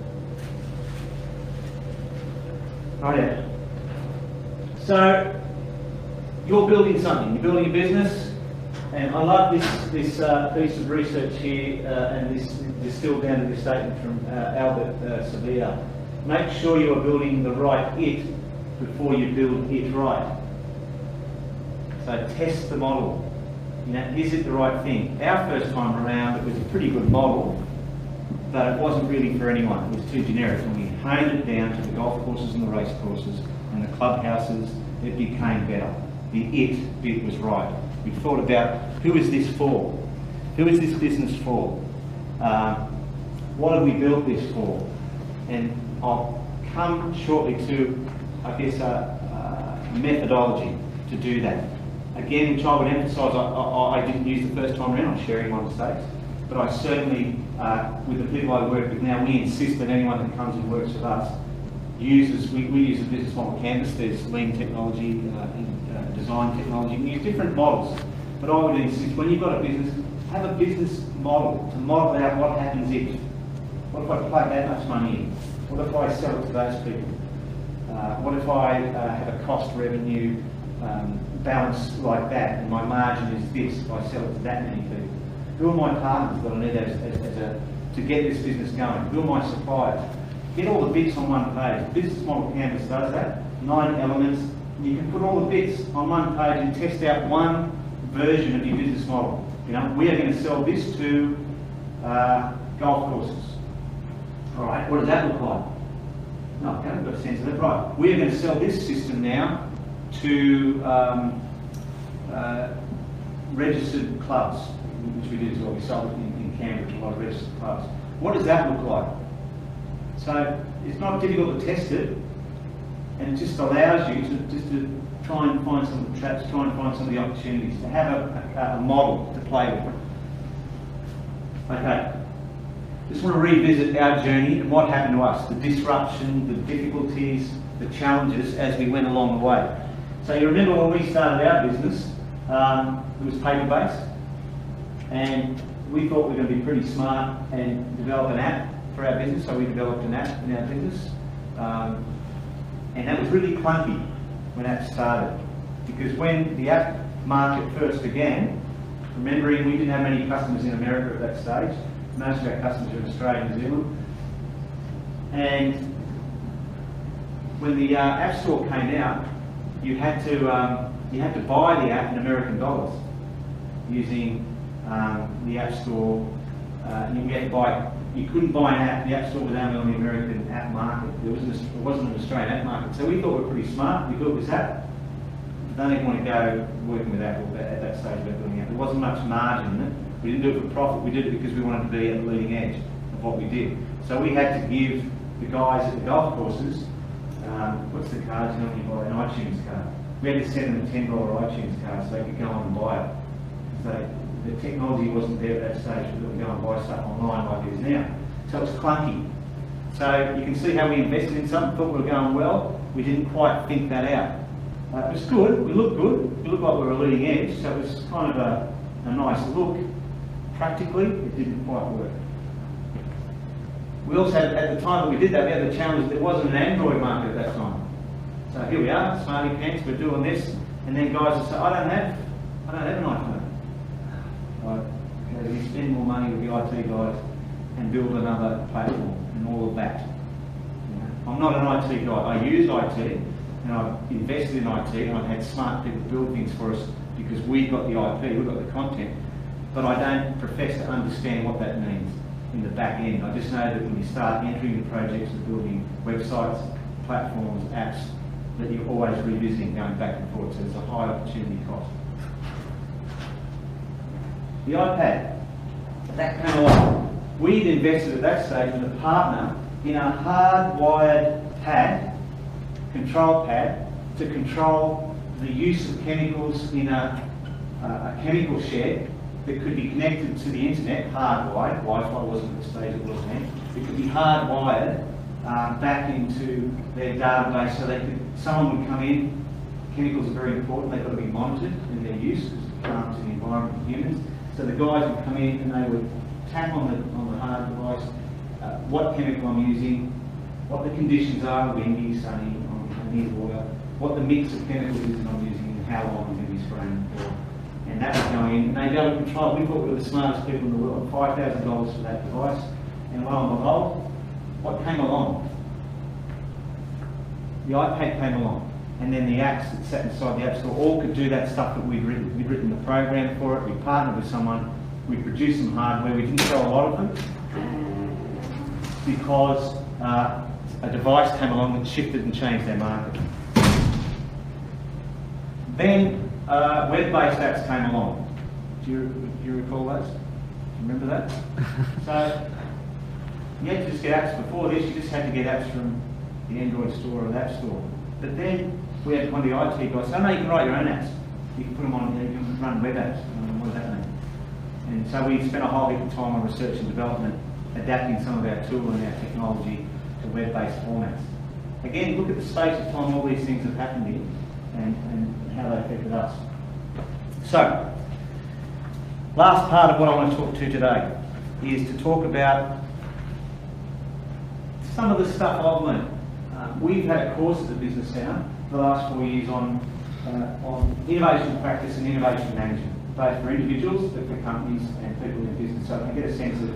Right. So you're building something. You're building a business, and I love this piece of research here, and this distilled down to this statement from Albert Sevilla. Make sure you are building the right it before you build it right. So test the model. You know, is it the right thing? Our first time around, it was a pretty good model, but it wasn't really for anyone. It was too generic, and we honed it down to the golf courses and the race courses and the clubhouses. It became better. The it bit was right. We thought about, who is this for? Who is this business for? What have we built this for? And I'll come shortly to, I guess, a methodology to do that. Again, which I would emphasise, I didn't use the first time around, I'm sharing my mistakes, but I certainly, with the people I work with now, we insist that anyone that comes and works with us uses, we use a business model canvas. There's lean technology, design technology, we use different models, but I would insist, when you've got a business, have a business model to model out what happens if. What if I plug that much money in? What if I sell it to those people? What if I have a cost revenue balance like that, and my margin is this if I sell it to that many people? Who are my partners that I need to get this business going? Who are my suppliers? Get all the bits on one page. Business model canvas does that. 9 elements. You can put all the bits on one page and test out one version of your business model. You know, we are going to sell this to golf courses. All right, what does that look like? No, I haven't got a sense of it. Right, we are going to sell this system now to registered clubs, which we did as well. We sold it in Canberra to a lot of registered clubs. What does that look like? So it's not difficult to test it, and it just allows you to try and find some of the traps, try and find some of the opportunities, to have a model to play with. Okay, just want to revisit our journey and what happened to us, the disruption, the difficulties, the challenges as we went along the way. So you remember when we started our business, it was paper-based, and we thought we were going to be pretty smart and develop an app for our business, so we developed an app in our business. And that was really clunky when apps started, because when the app market first began, remembering we didn't have many customers in America at that stage, most of our customers were in Australia and New Zealand, and when the App Store came out, you had to buy the app in American dollars using the App Store. You couldn't buy an app. The App Store was only on the American app market. It wasn't an Australian app market. So we thought we were pretty smart. We built this app. Don't even want to go working with Apple at that stage about building it. There wasn't much margin in it. We didn't do it for profit. We did it because we wanted to be at the leading edge of what we did. So we had to give the guys at the golf courses, what's the card? You know when you buy an iTunes card? We had to send them a $10 iTunes card so they could go on and buy it. So the technology wasn't there at that stage for them to go and buy stuff online like it is now. So it's clunky. So you can see how we invested in something, thought we were going well. We didn't quite think that out. It was good. We looked good. We looked like we were leading edge. So it was kind of a nice look. Practically, it didn't quite work. We also had, at the time that we did that, we had the challenge that there wasn't an Android market at that time. So here we are, smarty pants, we're doing this, and then guys will say, I don't have I don't have an iPhone. We spend more money with the IT guys and build another platform and all of that. You know, I'm not an IT guy. I use IT and I've invested in IT and I've had smart people build things for us because we've got the IP, we've got the content, but I don't profess to understand what that means in the back end. I just know that when you start entering the projects of building websites, platforms, apps, that you're always revisiting, going back and forth, so there's a high opportunity cost. The iPad, that came along. We'd invested at that stage with a partner in a hardwired pad, control pad, to control the use of chemicals in a chemical shed that could be connected to the internet, hardwired. Wi-Fi wasn't at the stage it was then. It could be hardwired back into their database so someone would come in. Chemicals are very important, they've got to be monitored in their use because it harms the environment and humans. So the guys would come in and they would tap on the hard device what chemical I'm using, what the conditions are, windy, sunny, I need water, what the mix of chemicals is that I'm using and how long I'm going to be spraying for. And that would go in, and they go and control. We thought we were the smartest people in the world, $5,000 for that device. And lo and behold, what came along? The iPad came along. And then the apps that sat inside the App Store all could do that stuff that we'd written. We'd written the program for it, we partnered with someone, we produced some hardware. We didn't sell a lot of them because a device came along that shifted and changed their market. Then web-based apps came along. Do you recall those? Do you remember that? So you had to just get apps. Before this, you just had to get apps from the Android store or the App Store. But then we had one of the IT guys say, no, you can write your own apps. You can put them on, you can run web apps. What does that mean? And so we spent a whole heap of time on research and development, adapting some of our tool and our technology to web-based formats. Again, look at the space of time all these things have happened in and how they affected us. So, last part of what I want to talk to today is to talk about some of the stuff I've learned. We've had a course at the Business Centre for the last 4 years on innovation practice and innovation management, both for individuals, but for companies and people in business. So I can get a sense of,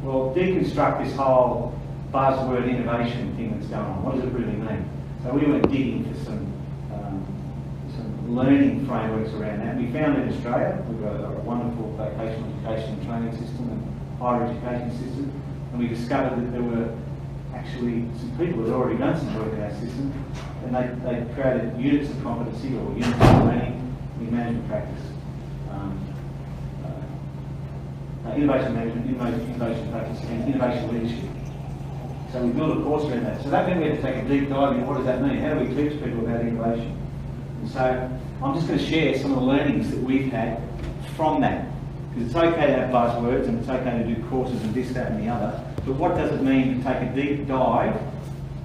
well, deconstruct this whole buzzword innovation thing that's going on. What does it really mean? So we went digging for some learning frameworks around that. We found in Australia, we've got a wonderful vocational education and training system and higher education system, and we discovered that there were actually some people that had already done some work in our system, and they created units of competency or units of learning in management practice, innovation management, innovation practice, and innovation leadership. So we built a course around that. So that meant we had to take a deep dive into what does that mean? How do we teach people about innovation? And so I'm just going to share some of the learnings that we've had from that. Because it's okay to have buzzwords and it's okay to do courses and this, that and the other, but what does it mean to take a deep dive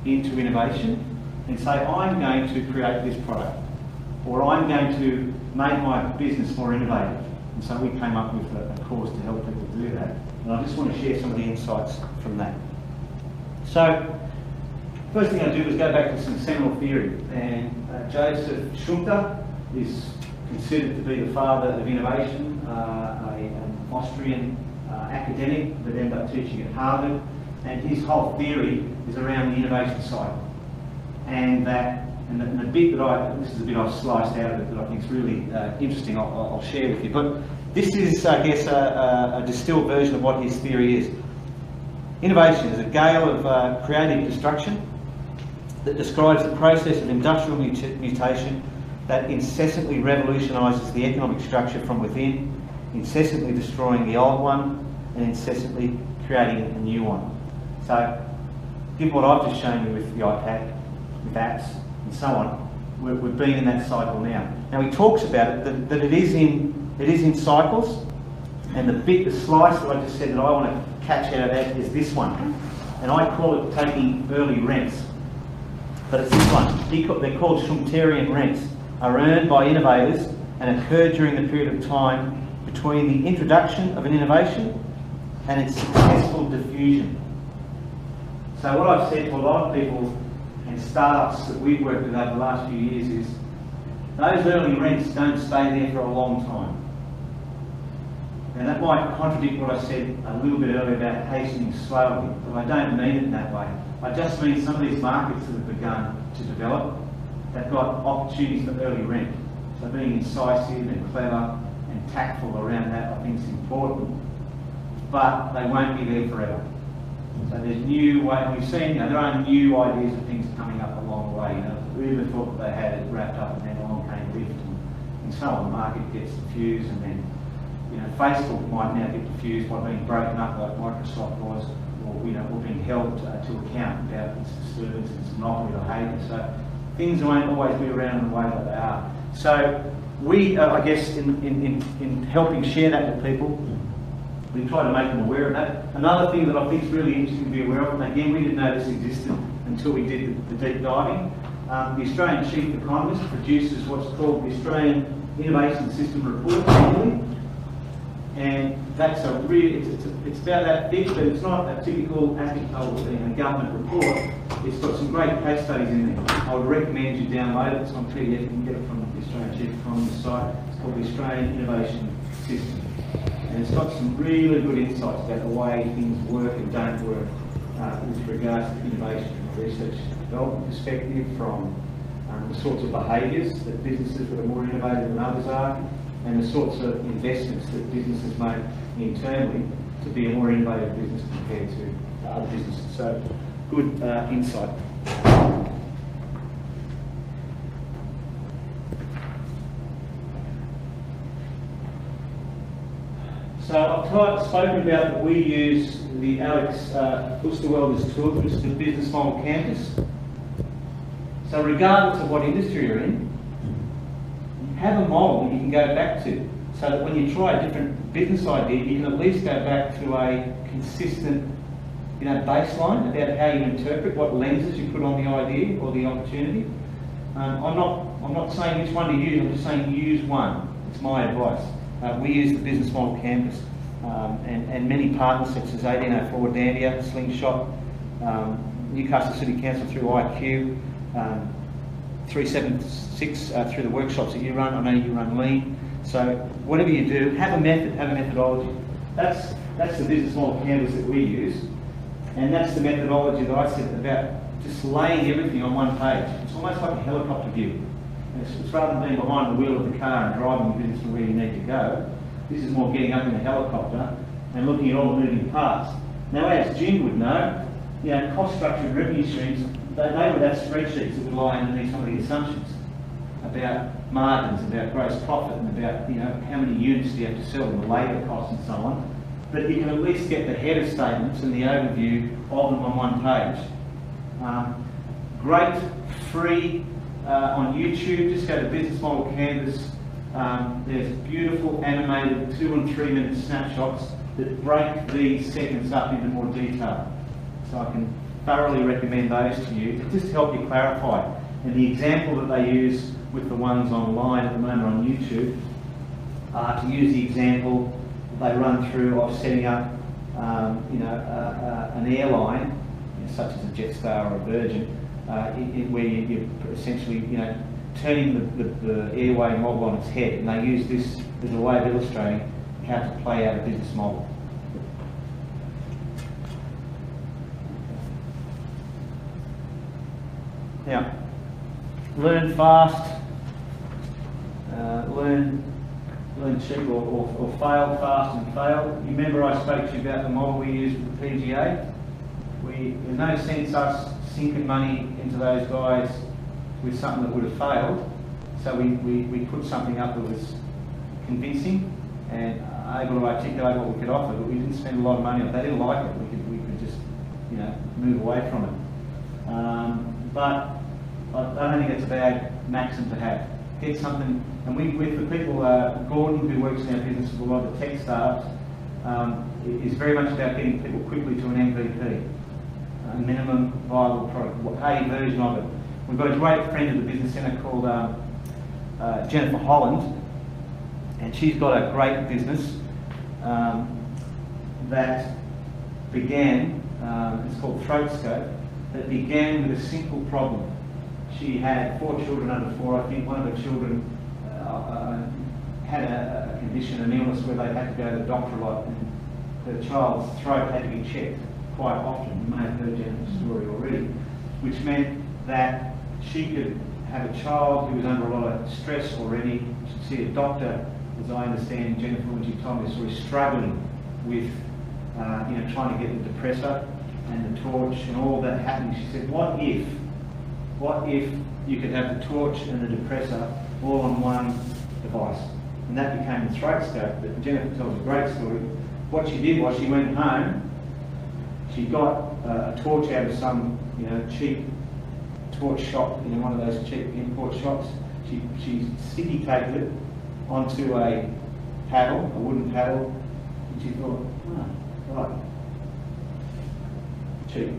into innovation and say, I'm going to create this product, or I'm going to make my business more innovative? And so we came up with a course to help people do that. And I just want to share some of the insights from that. So, first thing I do is go back to some seminal theory. And Joseph Schumpeter is considered to be the father of innovation, an Austrian academic that ended up teaching at Harvard. And his whole theory is around the innovation cycle. And the bit that this is a bit I've sliced out of it that I think is really interesting, I'll share with you. But this is, I guess, a distilled version of what his theory is. Innovation is a gale of creative destruction that describes the process of industrial mutation that incessantly revolutionises the economic structure from within, incessantly destroying the old one and incessantly creating a new one. So, given what I've just shown you with the iPad, with apps and so on, we've been in that cycle now. Now he talks about it, that it is in cycles, and the slice that I just said that I want to catch out of that is this one. And I call it taking early rents. But it's this one. They're called Schumpeterian rents, are earned by innovators and occur during the period of time between the introduction of an innovation and its successful diffusion. So what I've said to a lot of people and startups that we've worked with over the last few years is, those early rents don't stay there for a long time. And that might contradict what I said a little bit earlier about hastening slowly, but I don't mean it in that way. I just mean some of these markets that have begun to develop, they've got opportunities for early rent. So being incisive and clever and tactful around that, I think is important. But they won't be there forever. So there's new ways, we've seen, there are new ideas of things coming up along the way. We even thought that they had it wrapped up, and then along came Rift, and so on. The market gets diffused, and then Facebook might now get diffused by being broken up like Microsoft was, or or being held to account about its disturbance and its monopoly behaviour. So things won't always be around in the way that they are. So we, I guess, in helping share that with people, we try to make them aware of that. Another thing that I think is really interesting to be aware of, and again, we didn't know this existed until we did the deep diving. The Australian Chief Economist produces what's called the Australian Innovation System Report annually, and that's a really, it's about that big, but it's not a typical agricultural government report. It's got some great case studies in there. I would recommend you download it. It's on PDF. You can get it from the Australian Chief Economist site. It's called the Australian Innovation System. And it's got some really good insights about the way things work and don't work with regards to innovation from a research development perspective, from the sorts of behaviours that businesses that are more innovative than others are, and the sorts of investments that businesses make internally to be a more innovative business compared to other businesses. So, good insight. So I've spoken about that we use the Alex Oosterwelder's tool, which is the business model canvas. So regardless of what industry you're in, have a model that you can go back to, so that when you try a different business idea, you can at least go back to a consistent, baseline about how you interpret, what lenses you put on the idea or the opportunity. I'm not saying which one to use. I'm just saying use one. It's my advice. We use the business model canvas, and many partners such as 1804 Dandia, Slingshot, Newcastle City Council through IQ, 376 through the workshops that you run. I know you run Lean. So whatever you do, have a method, have a methodology. That's the business model canvas that we use, and that's the methodology that I said about just laying everything on one page. It's almost like a helicopter view. It's rather than being behind the wheel of the car and driving the business to where you need to go. This is more getting up in a helicopter and looking at all the moving parts. Now, as Jim would know, cost structure and revenue streams, they would have spreadsheets that would lie underneath some of the assumptions about margins, about gross profit, and about how many units do you have to sell, and the labour costs and so on. But you can at least get the header statements and the overview of them on one page. Great, free. On YouTube, just go to Business Model Canvas. There's beautiful animated 2 and 3 minute snapshots that break these segments up into more detail. So I can thoroughly recommend those to you to just help you clarify. And the example that they use with the ones online at the moment on YouTube, to use the example they run through of setting up an airline, such as a Jetstar or a Virgin, where you're essentially, turning the airway model on its head, and they use this as a way of illustrating how to play out a business model. Now, learn fast, learn cheap, or fail fast and fail. You remember I spoke to you about the model we use with the PGA? There's no sense us sinking money into those guys with something that would have failed. So we put something up that was convincing and able to articulate what we could offer, but we didn't spend a lot of money on it. They didn't like it. We could just move away from it. But I don't think it's a bad maxim to have. Get something, and with the people, Gordon, who works in our business with a lot of the tech startups, is very much about getting people quickly to an MVP. A minimum viable product, a version of it. We've got a great friend at the Business Centre called Jennifer Holland, and she's got a great business that began, it's called Throat Scope, that began with a simple problem. she had 4 children under 4. I think one of her children had a condition, an illness where they had to go to the doctor a lot, and her child's throat had to be checked quite often. You may have heard Jennifer's story already, which meant that she could have a child who was under a lot of stress already. She'd see a doctor, as I understand Jennifer, when she told me the story, struggling with trying to get the depressor and the torch and all that happening. She said, what if you could have the torch and the depressor all on one device? And that became the throat scope. But Jennifer tells a great story. What she did was she went home, she got a torch out of some cheap torch shop, one of those cheap import shops. She sticky taped it onto a paddle, a wooden paddle, and she thought, right, cheap.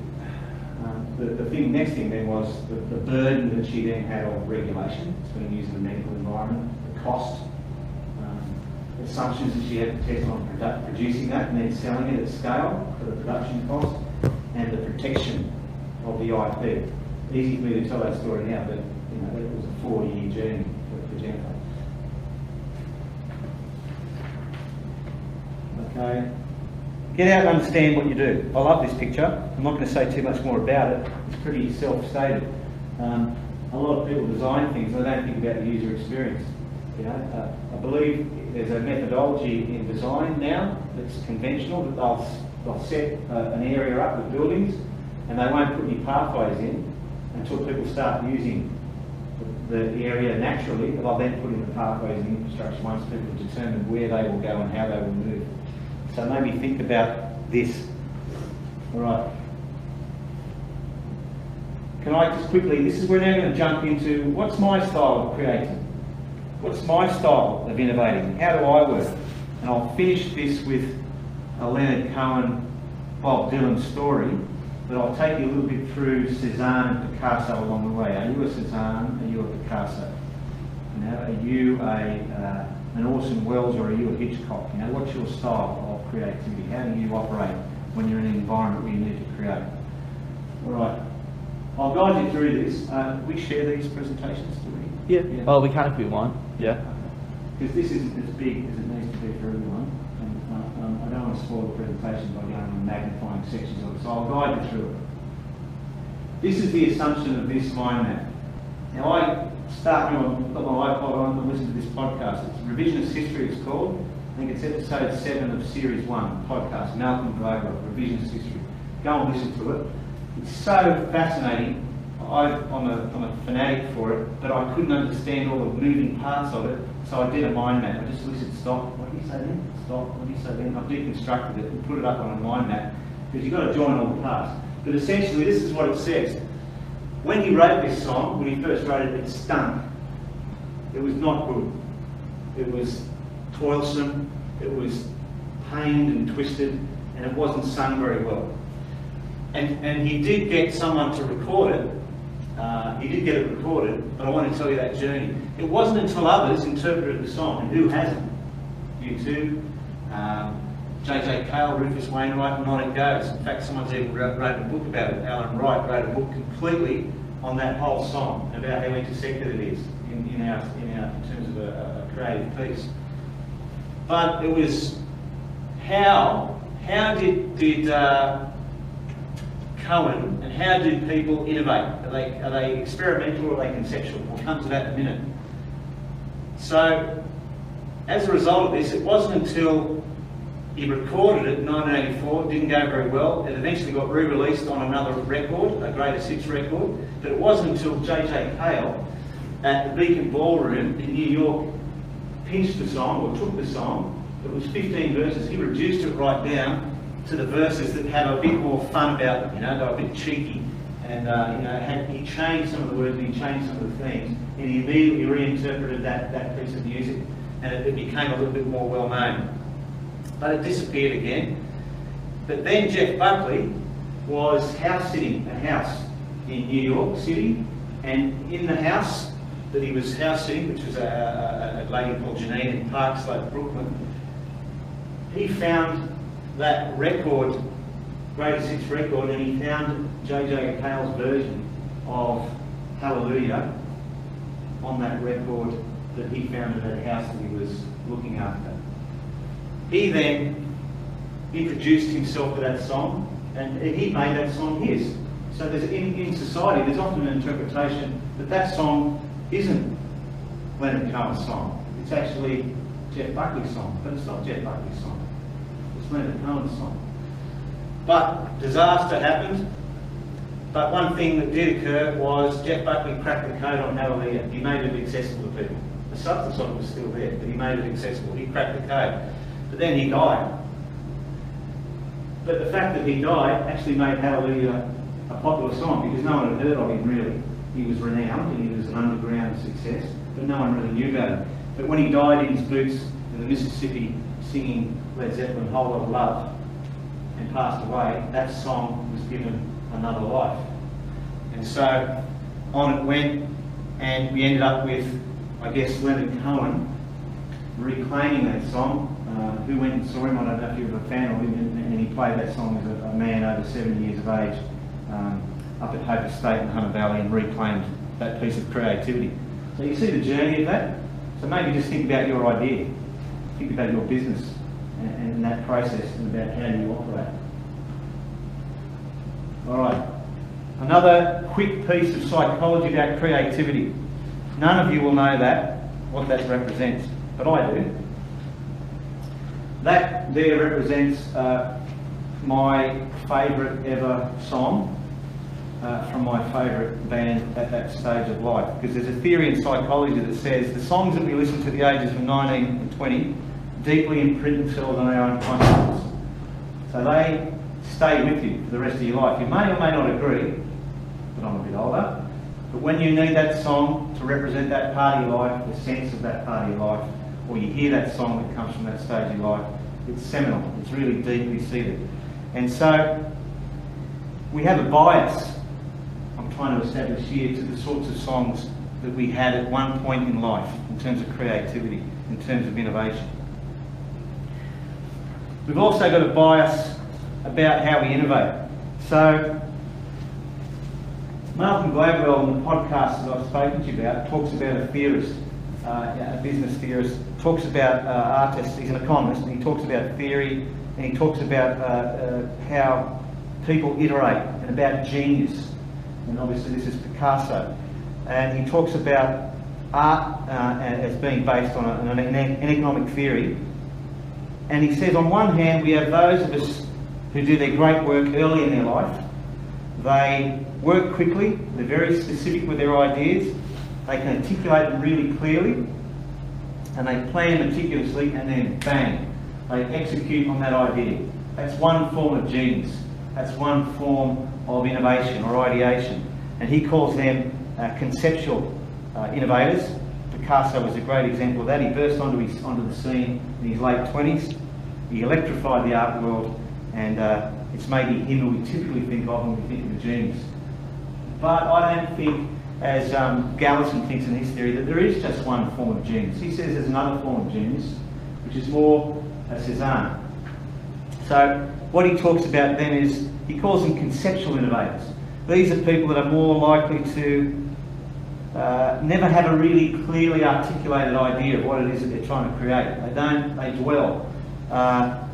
The next thing then was the burden that she then had of regulation. It's being used in the medical environment, the cost, assumptions that she had to test on producing that and then selling it at scale for the production cost, and the protection of the IP. Easy for me to tell that story now, but it was a 4-year journey for Jennifer. Okay. Get out and understand what you do. I love this picture. I'm not going to say too much more about it. It's pretty self-stated. A lot of people design things, they don't think about the user experience. I believe there's a methodology in design now that's conventional, that they'll set an area up with buildings and they won't put any pathways in until people start using the area naturally. They'll then put in the pathways and infrastructure once people have determined where they will go and how they will move. So maybe think about this. All right. Can I just quickly, we're now going to jump into what's my style of creating? What's my style of innovating? How do I work? And I'll finish this with a Leonard Cohen, Bob Dylan story, but I'll take you a little bit through Cézanne and Picasso along the way. Are you a Cézanne? Are you a Picasso? Are you an Orson Welles, or are you a Hitchcock? What's your style of creativity? How do you operate when you're in an environment where you need to create? All right. I'll guide you through this. We share these presentations, do we? Yeah. Well, we can if we want. Yeah. Because this isn't as big as it needs to be for everyone. And I don't want to spoil the presentation by going and magnifying sections of it, so I'll guide you through it. This is the assumption of this mind map. Now, I start when I've got my iPod on and listen to this podcast. It's Revisionist History, it's called. I think it's episode 7 of Series 1 podcast, Malcolm Glover, Revisionist History. Go and listen to it. It's so fascinating. I'm a fanatic for it, but I couldn't understand all the moving parts of it, so I did a mind map. I just listed stop, what do you say then? Stop, what do you say then? I've deconstructed it and put it up on a mind map, because you've got to join all the parts. But essentially, this is what it says. When he wrote this song, when he first wrote it, it stunk. It was not good. It was toilsome, it was pained and twisted, and it wasn't sung very well. And he did get someone to record it. He did get it recorded, but I want to tell you that journey. It wasn't until others interpreted the song, and who hasn't? U2, J.J. Cale, Rufus Wainwright, and on it goes. In fact, someone's even wrote a book about it. Alan Wright wrote a book completely on that whole song, about how intersected it is in terms of a creative piece. But it was how did Cohen, and how do people innovate? Are they experimental or are they conceptual? We'll come to that in a minute. So, as a result of this, it wasn't until he recorded it in 1984, didn't go very well. It eventually got re-released on another record, a Greatest Hits record, but it wasn't until J.J. Cale at the Beacon Ballroom in New York pinched the song, or took the song. It was 15 verses. He reduced it right down to the verses that had a bit more fun about them, they were a bit cheeky. And he changed some of the words, and he changed some of the themes, and he immediately reinterpreted that piece of music, and it became a little bit more well known. But it disappeared again. But then Jeff Buckley was house sitting a house in New York City, and in the house that he was house sitting, which was a lady called Janine in Park Slope, Brooklyn, he found that record, Greatest Hits record, and he found J.J. Cale's version of Hallelujah on that record that he found in that house that he was looking after. He then introduced himself to that song, and he made that song his. So there's, in society, there's often an interpretation that that song isn't Leonard Cohen's song. It's actually Jeff Buckley's song, but it's not Jeff Buckley's song. It's Leonard Cohen's song. But disaster happened. But one thing that did occur was Jeff Buckley cracked the code on Hallelujah. He made it accessible to people. The substance of it was still there, but he made it accessible. He cracked the code. But then he died. But the fact that he died actually made Hallelujah a popular song, because no one had heard of him really. He was renowned and he was an underground success, but no one really knew about him. But when he died in his boots in the Mississippi singing Led Zeppelin, Whole Lot of Love, and passed away, that song was given another life. And so on it went, and we ended up with, I guess, Leonard Cohen reclaiming that song. Who went and saw him? I don't know if you were a fan of him, and he played that song as a man over 70 years of age up at Hope Estate in Hunter Valley, and reclaimed that piece of creativity. So you see the journey of that? So maybe just think about your idea, think about your business and that process, and about how you operate. All right, another quick piece of psychology about creativity. None of you will know that, what that represents, but I do. That there represents my favourite ever song from my favourite band at that stage of life. Because there's a theory in psychology that says the songs that we listen to at the ages of 19 and 20 deeply imprint themselves on our own consciousness. So they stay with you for the rest of your life. You may or may not agree, but I'm a bit older. But when you need that song to represent that part of your life, the sense of that part of your life, or you hear that song that comes from that stage of your life, it's seminal, it's really deeply seated. And so we have a bias, I'm trying to establish here, to the sorts of songs that we had at one point in life in terms of creativity, in terms of innovation. We've also got a bias about how we innovate. So Malcolm Gladwell, in the podcast that I've spoken to you about, talks about a theorist, a business theorist, talks about artists. He's an economist, and he talks about theory, and he talks about how people iterate, and about genius. And obviously this is Picasso. And he talks about art as being based on an economic theory. And he says, on one hand, we have those of us who do their great work early in their life. They work quickly, they're very specific with their ideas, they can articulate them really clearly, and they plan meticulously, and then bang, they execute on that idea. That's one form of genius. That's one form of innovation or ideation. And he calls them conceptual innovators. Picasso was a great example of that. He burst onto the scene in his late 20s. He electrified the art world, and it's maybe him who we typically think of when we think of a genius. But I don't think, as Gallison thinks in his theory, that there is just one form of genius. He says there's another form of genius, which is more a Cézanne. So what he talks about then is, he calls them conceptual innovators. These are people that are more likely to never have a really clearly articulated idea of what it is that they're trying to create. They dwell.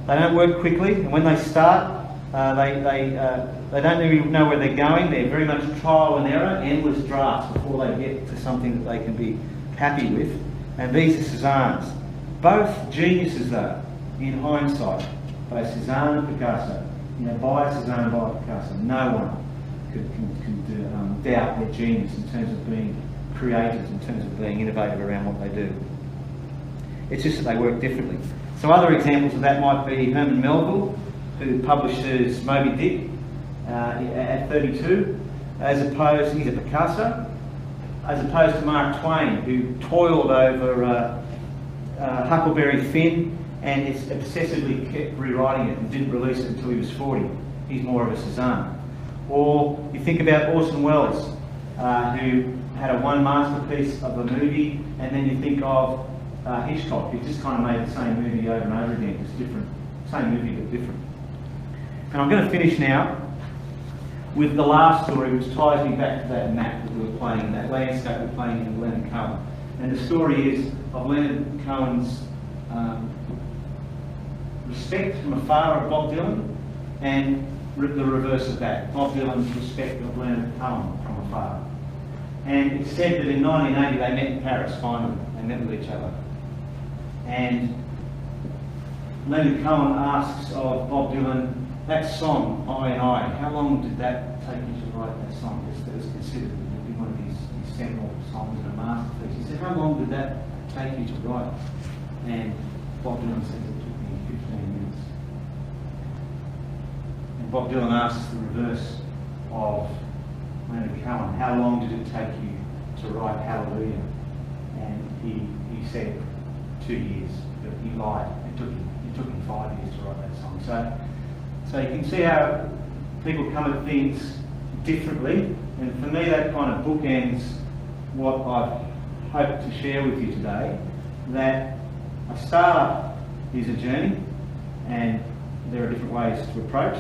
They don't work quickly, and when they start, they don't really know where they're going. They're very much trial and error, endless drafts before they get to something that they can be happy with. And these are Cézannes. Both geniuses though, in hindsight, both Cézanne and Picasso. You know, by Cézanne, by Picasso, no one can doubt their genius in terms of being creators, in terms of being innovative around what they do. It's just that they work differently. So other examples of that might be Herman Melville, who publishes Moby Dick at 32, he's a Picasso, as opposed to Mark Twain, who toiled over Huckleberry Finn and is obsessively kept rewriting it and didn't release it until he was 40. He's more of a Cézanne. Or you think about Orson Welles, who had a one masterpiece of a movie, and then you think of Hitchcock, who just kind of made the same movie over and over again, just different, same movie but different. And I'm going to finish now with the last story, which ties me back to that map that we were playing, that landscape we were playing in Leonard Cohen. And the story is of Leonard Cohen's respect from afar of Bob Dylan, and the reverse of that, Bob Dylan's respect of Leonard Cohen from afar. And it's said that in 1980 they met in Paris finally, they met with each other. And Leonard Cohen asks of Bob Dylan, that song, I and I, how long did that take you to write that song? It was considered to be one of his seminal songs and a masterpiece. He said, how long did that take you to write? And Bob Dylan says it took me 15 minutes. And Bob Dylan asks the reverse of Leonard Cohen, how long did it take you to write Hallelujah? And he said 2 years, but he lied. It took him 5 years to write that song. So you can see how people come at things differently, and for me that kind of bookends what I've hoped to share with you today, that a startup is a journey and there are different ways to approach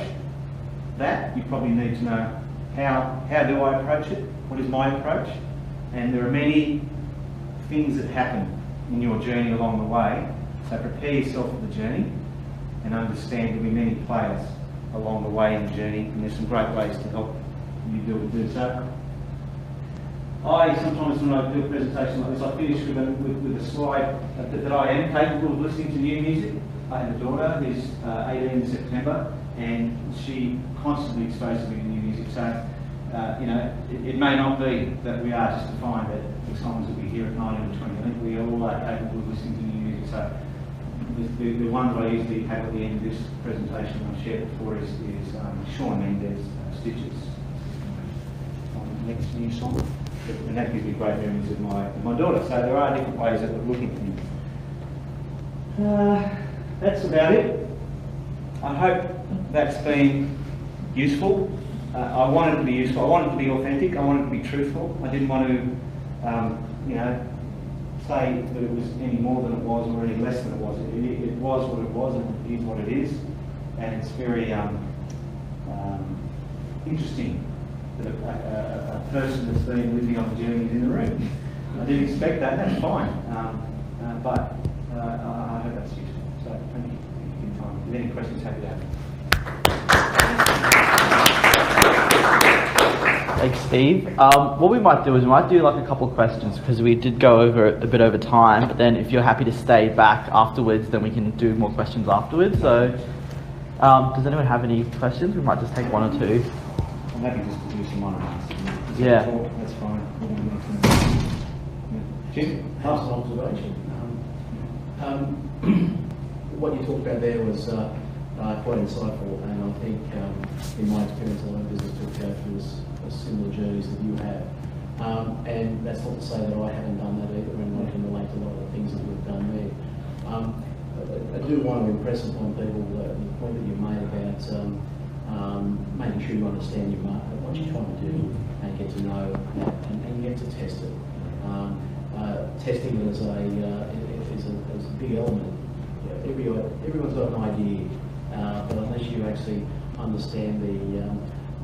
that. You probably need to know how do I approach it, what is my approach, and there are many things that happen in your journey along the way, so prepare yourself for the journey and understand there'll be many players along the way in the journey, and there's some great ways to help you do so. I sometimes, when I do a presentation like this, I finish with a slide that I am capable of listening to new music. I have a daughter who's 18 in September, and she constantly exposes me to new music. So, you know, it may not be that we are just defined at the songs that we hear at 19 or 20. I think we all are capable of listening to new music. So, the one that I usually have at the end of this presentation I've shared before is Shawn Mendes' Stitches, on the next new song. And that gives me great memories of my daughter. So there are different ways that we're looking at things. That's about it. I hope that's been useful. I wanted it to be useful. I wanted it to be authentic. I wanted it to be truthful. I didn't want to, you know, say that it was any more than it was or any less than it was. It was what it was, and it is what it is. And it's very interesting that a person that's been with me on the journey is in the room. I didn't expect that. That's fine. But I hope that's useful. So thank you for your time. If you have any questions, happy to have them. Thanks, Steve. What we might do is we might do like a couple of questions, because we did go over a bit over time, but then if you're happy to stay back afterwards, then we can do more questions afterwards. So does anyone have any questions? We might just take one or two. I'm happy just to do some one and answer. Yeah. That's fine. Jim? How's an observation? What you talked about there was quite insightful, and I think in my experience, a lot of business people go through similar journeys that you have. And that's not to say that I haven't done that either, and I can relate to a lot of the things that you've done there. I do want to impress upon people the point that you made about making sure you understand your market, what you're trying to do, and get to know and get to test it. Testing it is a big element. Everyone's got an idea, but unless you actually understand the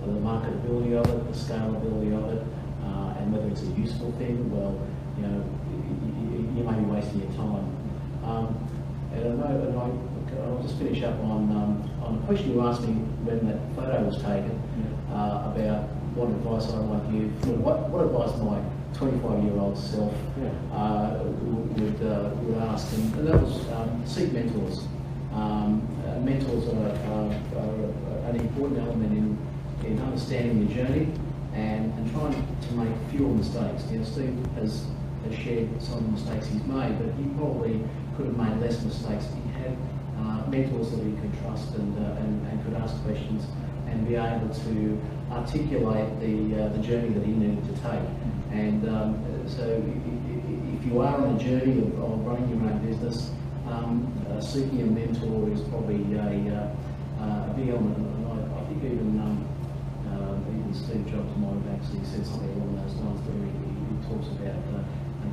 marketability of it, the scalability of it, and whether it's a useful thing, well, you know, you may be wasting your time. And I'll just finish up on a question you asked me when that photo was taken, about what advice I might give, what advice my 25-year-old self would ask, and that was seek mentors. Mentors are an important element in understanding the journey and trying to make fewer mistakes. You know, Steve has shared some of the mistakes he's made, but he probably could have made less mistakes if he had mentors that he could trust and could ask questions and be able to articulate the journey that he needed to take. And so if you are on a journey of running your own business, seeking a mentor is probably a big element. And I think even Steve Jobs might have actually said something along those lines where he talks about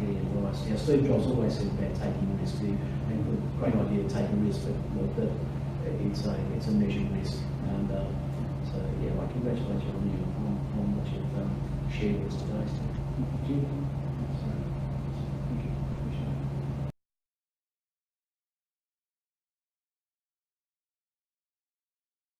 getting advice. Yeah, Steve Jobs always said about taking risk. And a great idea taking risk, but it's a measured risk. And so yeah, I can congratulate you on what you've shared with us today. Jim?